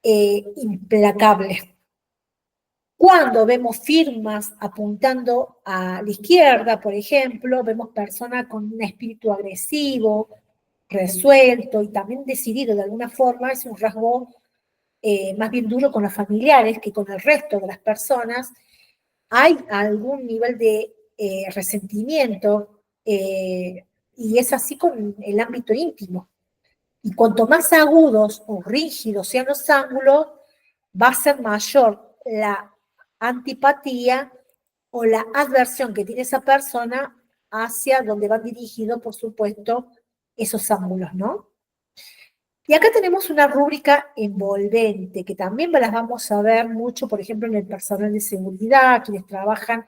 implacable. Cuando vemos firmas apuntando a la izquierda, por ejemplo, vemos personas con un espíritu agresivo, resuelto y también decidido de alguna forma, es un rasgo más bien duro con los familiares que con el resto de las personas. Hay algún nivel de resentimiento y es así con el ámbito íntimo. Y cuanto más agudos o rígidos sean los ángulos, va a ser mayor la antipatía o la adversión que tiene esa persona hacia donde van dirigidos, por supuesto, esos ángulos, ¿no? Y acá tenemos una rúbrica envolvente, que también las vamos a ver mucho, por ejemplo, en el personal de seguridad, quienes trabajan,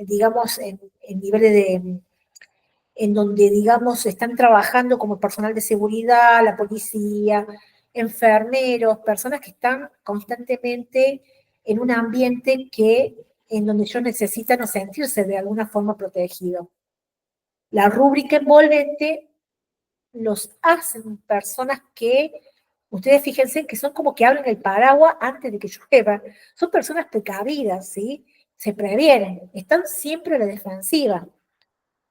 digamos, en niveles en donde, digamos, están trabajando como personal de seguridad, la policía, enfermeros, personas que están constantemente en un ambiente en donde ellos necesitan o sentirse de alguna forma protegidos. La rúbrica envolvente los hacen personas que, ustedes fíjense que son como que abren el paraguas antes de que llueva. Son personas precavidas, ¿sí? Se previenen, están siempre a la defensiva.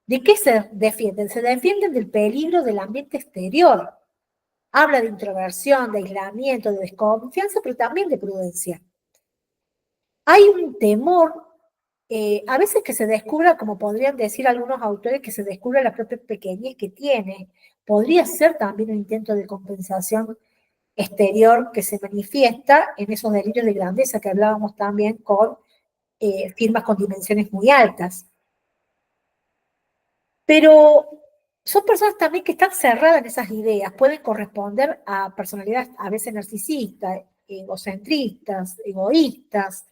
¿De qué se defienden? Se defienden del peligro del ambiente exterior. Habla de introversión, de aislamiento, de desconfianza, pero también de prudencia. Hay un temor, a veces que se descubra, como podrían decir algunos autores, que se descubra la propia pequeñez que tiene. Podría ser también un intento de compensación exterior que se manifiesta en esos delirios de grandeza que hablábamos también con firmas con dimensiones muy altas. Pero son personas también que están cerradas en esas ideas, pueden corresponder a personalidades a veces narcisistas, egocentristas, egoístas,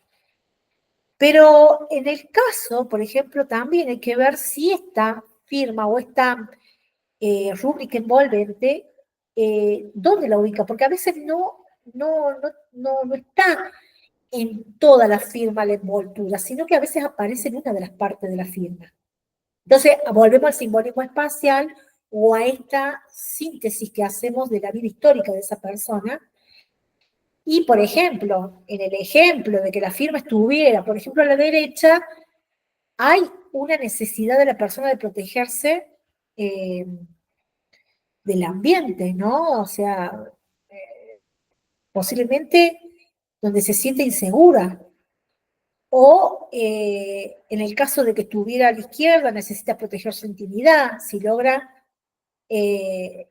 pero en el caso, por ejemplo, también hay que ver si esta firma o esta rúbrica envolvente, ¿dónde la ubica? Porque a veces no está en toda la firma la envoltura, sino que a veces aparece en una de las partes de la firma. Entonces, volvemos al simbolismo espacial o a esta síntesis que hacemos de la vida histórica de esa persona. Y, por ejemplo, en el ejemplo de que la firma estuviera, por ejemplo, a la derecha, hay una necesidad de la persona de protegerse del ambiente, ¿no? O sea, posiblemente donde se siente insegura. O en el caso de que estuviera a la izquierda, necesita proteger su intimidad. Si logra el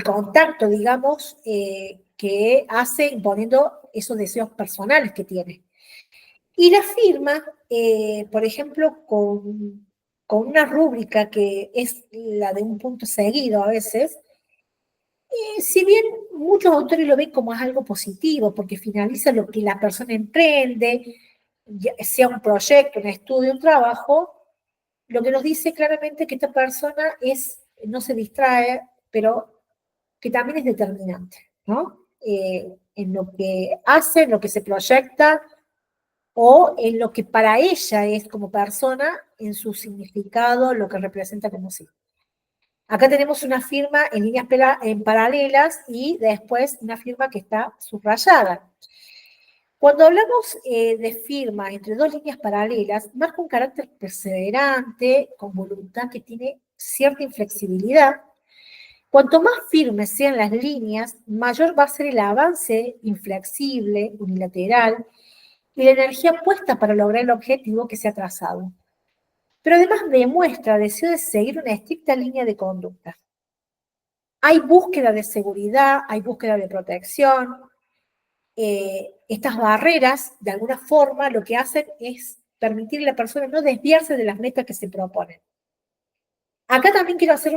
contacto, digamos, que hace imponiendo esos deseos personales que tiene. Y la firma, por ejemplo, con una rúbrica que es la de un punto seguido a veces, si bien muchos autores lo ven como algo positivo, porque finaliza lo que la persona emprende, sea un proyecto, un estudio, un trabajo, lo que nos dice claramente que esta persona no se distrae, pero que también es determinante, ¿no? En lo que hace, en lo que se proyecta, o en lo que para ella es como persona, en su significado, lo que representa como sí. Acá tenemos una firma en líneas en paralelas y después una firma que está subrayada. Cuando hablamos de firma entre dos líneas paralelas, marca un carácter perseverante, con voluntad que tiene cierta inflexibilidad. Cuanto más firmes sean las líneas, mayor va a ser el avance inflexible, unilateral, y la energía puesta para lograr el objetivo que se ha trazado. Pero además demuestra deseo de seguir una estricta línea de conducta. Hay búsqueda de seguridad, hay búsqueda de protección. Estas barreras, de alguna forma, lo que hacen es permitir a la persona no desviarse de las metas que se proponen. Acá también quiero hacer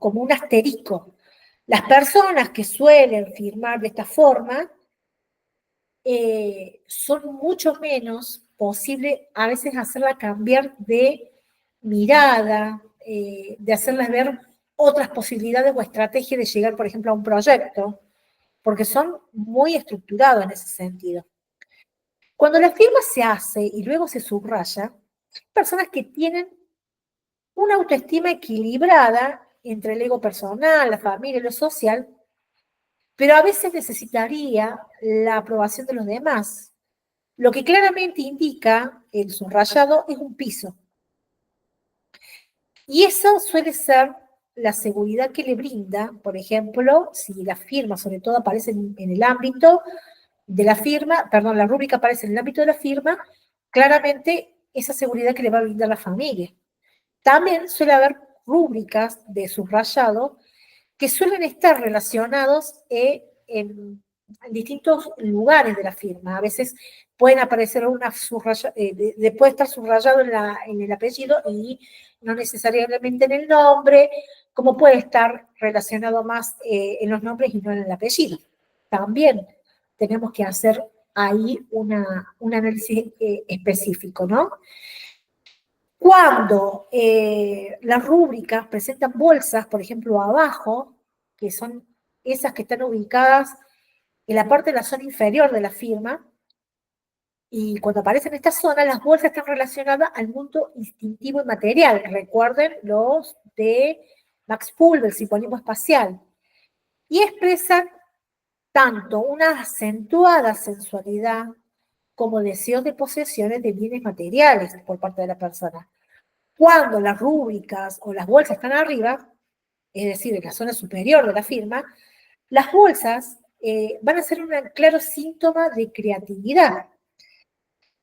como un asterisco. Las personas que suelen firmar de esta forma son mucho menos posible a veces hacerla cambiar de mirada, de hacerlas ver otras posibilidades o estrategias de llegar, por ejemplo, a un proyecto, porque son muy estructurados en ese sentido. Cuando la firma se hace y luego se subraya, son personas que tienen una autoestima equilibrada entre el ego personal, la familia y lo social, pero a veces necesitaría la aprobación de los demás. Lo que claramente indica el subrayado es un piso. Y eso suele ser la seguridad que le brinda, por ejemplo, si la firma, sobre todo, aparece en el ámbito de la firma, perdón, la rúbrica aparece en el ámbito de la firma, claramente esa seguridad que le va a brindar la familia. También suele haber rúbricas de subrayado que suelen estar relacionados en distintos lugares de la firma. A veces pueden aparecer puede estar subrayado en el apellido y no necesariamente en el nombre, como puede estar relacionado más en los nombres y no en el apellido. También tenemos que hacer ahí un análisis específico, ¿no? Cuando las rúbricas presentan bolsas, por ejemplo, abajo, que son esas que están ubicadas en la parte de la zona inferior de la firma, y cuando aparecen en esta zona, las bolsas están relacionadas al mundo instintivo y material. Recuerden los de Max Pulver, simbolismo espacial, y expresan tanto una acentuada sensualidad como deseos de posesiones de bienes materiales por parte de la persona. Cuando las rúbricas o las bolsas están arriba, es decir, en la zona superior de la firma, las bolsas van a ser un claro síntoma de creatividad,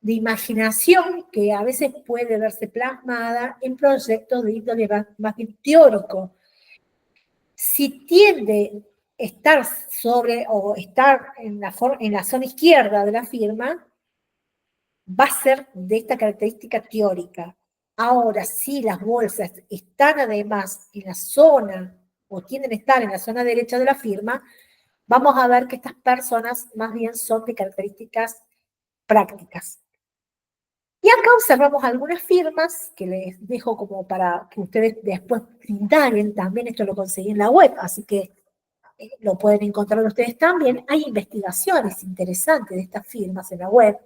de imaginación que a veces puede verse plasmada en proyectos de índole más bien teórico. Si tiende a estar sobre o estar en la zona izquierda de la firma, va a ser de esta característica teórica. Ahora, si las bolsas están además en la zona o tienden a estar en la zona derecha de la firma, vamos a ver que estas personas más bien son de características prácticas. Y acá observamos algunas firmas que les dejo como para que ustedes después indaguen. También esto lo conseguí en la web, así que lo pueden encontrar ustedes también. Hay investigaciones interesantes de estas firmas en la web.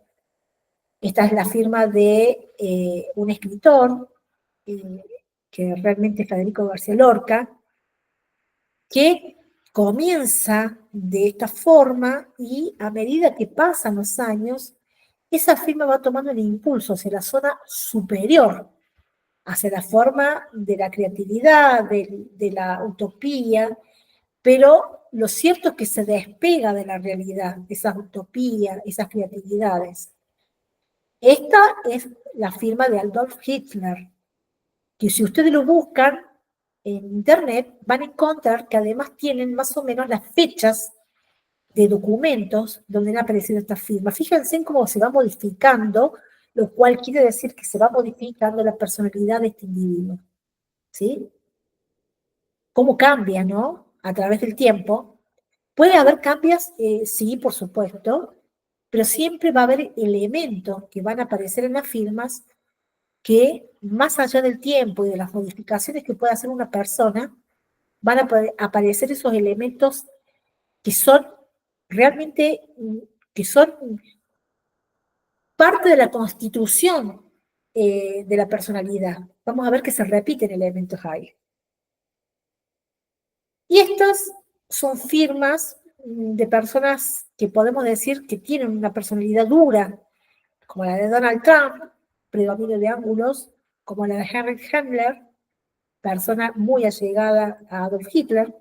Esta es la firma de un escritor, que realmente es Federico García Lorca, que comienza de esta forma y a medida que pasan los años, esa firma va tomando el impulso hacia la zona superior, hacia la forma de la creatividad, de la utopía, pero lo cierto es que se despega de la realidad, de esas utopías, esas creatividades. Esta es la firma de Adolf Hitler, que si ustedes lo buscan en internet van a encontrar que además tienen más o menos las fechas de documentos donde han aparecido estas firmas. Fíjense en cómo se va modificando, lo cual quiere decir que se va modificando la personalidad de este individuo, ¿sí? Cómo cambia, ¿no? A través del tiempo. Puede haber cambios, sí, por supuesto, pero siempre va a haber elementos que van a aparecer en las firmas que, más allá del tiempo y de las modificaciones que pueda hacer una persona, van a aparecer esos elementos que son realmente, que son parte de la constitución de la personalidad. Vamos a ver que se repiten elementos ahí. Y estas son firmas de personas que podemos decir que tienen una personalidad dura, como la de Donald Trump, predominio de ángulos, como la de Heinrich Himmler, persona muy allegada a Adolf Hitler,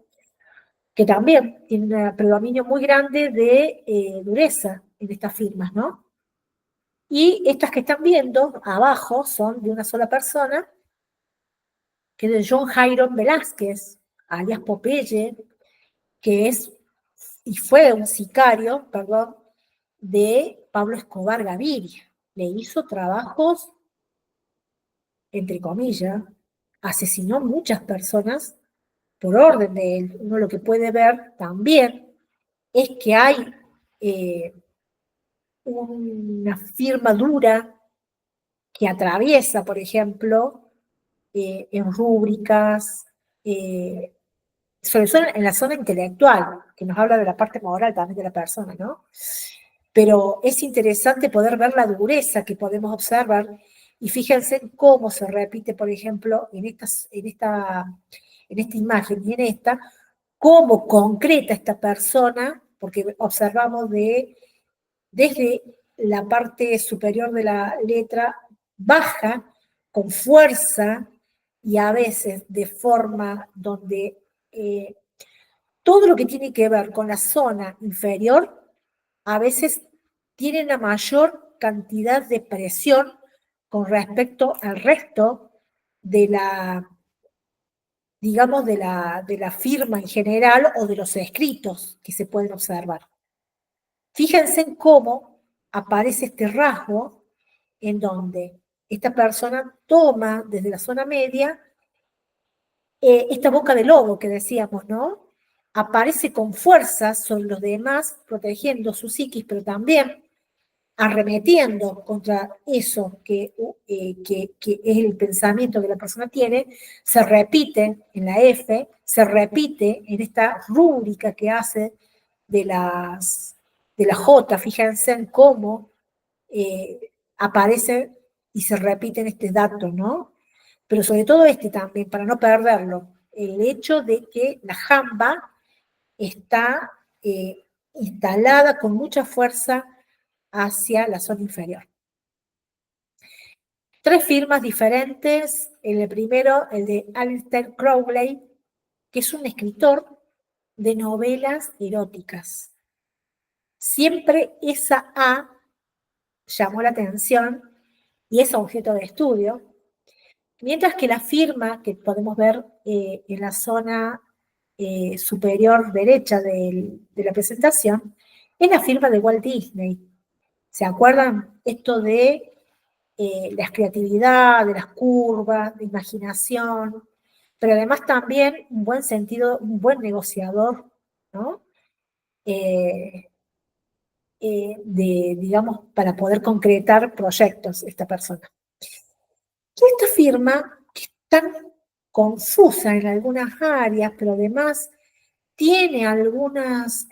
que también tiene un predominio muy grande de dureza en estas firmas, ¿no? Y estas que están viendo abajo son de una sola persona, que es de John Jairo Velázquez, alias Popeye, que es y fue un sicario, perdón, de Pablo Escobar Gaviria. Le hizo trabajos, entre comillas, asesinó muchas personas por orden de él. Uno lo que puede ver también es que hay una firma dura que atraviesa, por ejemplo, en rúbricas, sobre todo en la zona intelectual, que nos habla de la parte moral también de la persona, ¿no? Pero es interesante poder ver la dureza que podemos observar y fíjense cómo se repite, por ejemplo, en esta imagen y en esta, cómo concreta esta persona, porque observamos desde la parte superior de la letra baja, con fuerza y a veces de forma donde todo lo que tiene que ver con la zona inferior a veces tiene una mayor cantidad de presión con respecto al resto de la, digamos, de la firma en general o de los escritos que se pueden observar. Fíjense en cómo aparece este rasgo en donde esta persona toma desde la zona media esta boca de lobo que decíamos, ¿no? Aparece con fuerza sobre los demás, protegiendo su psiquis, pero también arremetiendo contra eso que es el pensamiento que la persona tiene, se repite en la F, se repite en esta rúbrica que hace de la J, fíjense en cómo aparece y se repiten este dato, ¿no? Pero sobre todo este también, para no perderlo, el hecho de que la jamba está instalada con mucha fuerza hacia la zona inferior. Tres firmas diferentes. El primero, el de Aleister Crowley, que es un escritor de novelas eróticas. Siempre esa A llamó la atención y es objeto de estudio, mientras que la firma que podemos ver en la zona superior derecha de la presentación es la firma de Walt Disney. ¿Se acuerdan esto de la creatividad, de las curvas, de imaginación, pero además también un buen sentido, un buen negociador, ¿no? Digamos, para poder concretar proyectos, esta persona. Y esta firma, que es tan confusa en algunas áreas, pero además tiene algunas,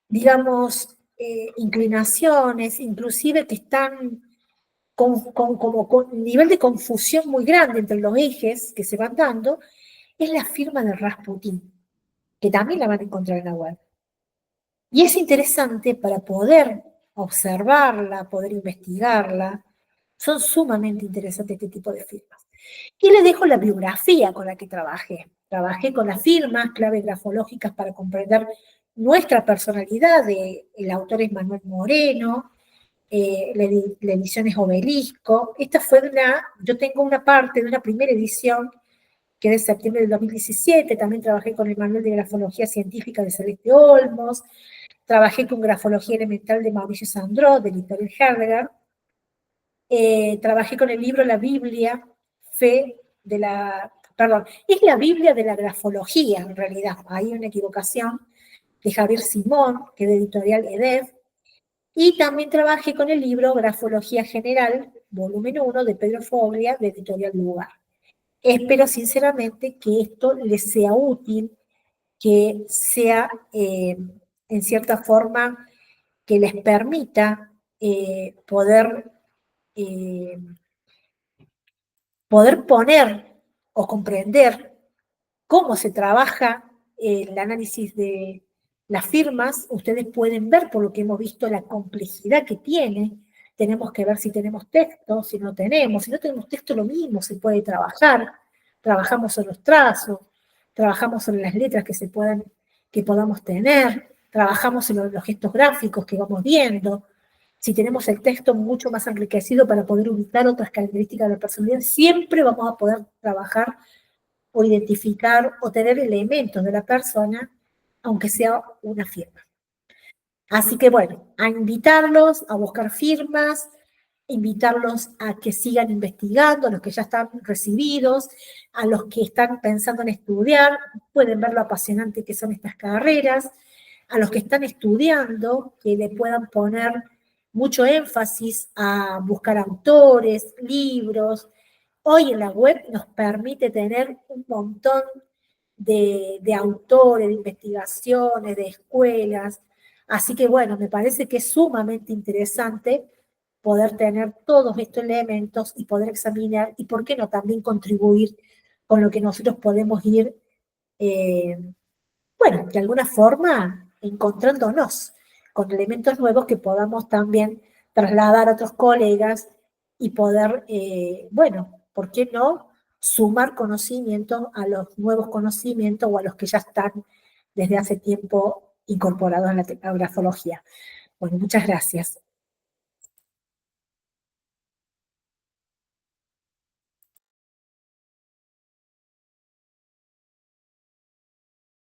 digamos, inclinaciones, inclusive que están con nivel de confusión muy grande entre los ejes que se van dando, es la firma de Rasputín, que también la van a encontrar en la web. Y es interesante para poder observarla, poder investigarla. Son sumamente interesantes este tipo de firmas. Y les dejo la biografía con la que trabajé. Trabajé con las firmas, claves grafológicas para comprender nuestra personalidad. El autor es Manuel Moreno, la edición es Obelisco. Esta fue yo tengo una parte de una primera edición que es de septiembre del 2017, también trabajé con el Manual de Grafología Científica de Celeste Olmos, trabajé con Grafología Elemental de Mauricio Sandro, de editorial Herdegar, trabajé con el libro La Biblia, es la Biblia de la grafología, en realidad, hay una equivocación, de Javier Simón, que es de editorial EDEF, y también trabajé con el libro Grafología General, volumen 1, de Pedro Foglia, de editorial Lugar. Espero sinceramente que esto les sea útil, que sea, en cierta forma, que les permita poder poner o comprender cómo se trabaja el análisis de las firmas. Ustedes pueden ver, por lo que hemos visto, la complejidad que tiene. Tenemos que ver si tenemos texto, si no tenemos. Si no tenemos texto, lo mismo se puede trabajar. Trabajamos sobre los trazos, trabajamos sobre las letras que podamos tener, trabajamos en los gestos gráficos que vamos viendo. Si tenemos el texto mucho más enriquecido para poder ubicar otras características de la personalidad, siempre vamos a poder trabajar o identificar o tener elementos de la persona, aunque sea una firma. Así que bueno, a invitarlos a buscar firmas, invitarlos a que sigan investigando, a los que ya están recibidos, a los que están pensando en estudiar, pueden ver lo apasionante que son estas carreras, a los que están estudiando, que le puedan poner mucho énfasis a buscar autores, libros. Hoy en la web nos permite tener un montón de autores, de investigaciones, de escuelas. Así que bueno, me parece que es sumamente interesante poder tener todos estos elementos y poder examinar y, ¿por qué no?, también contribuir con lo que nosotros podemos ir, bueno, de alguna forma encontrándonos con elementos nuevos que podamos también trasladar a otros colegas y poder, bueno, ¿por qué no?, sumar conocimiento a los nuevos conocimientos o a los que ya están desde hace tiempo incorporados a la grafología. Bueno, muchas gracias.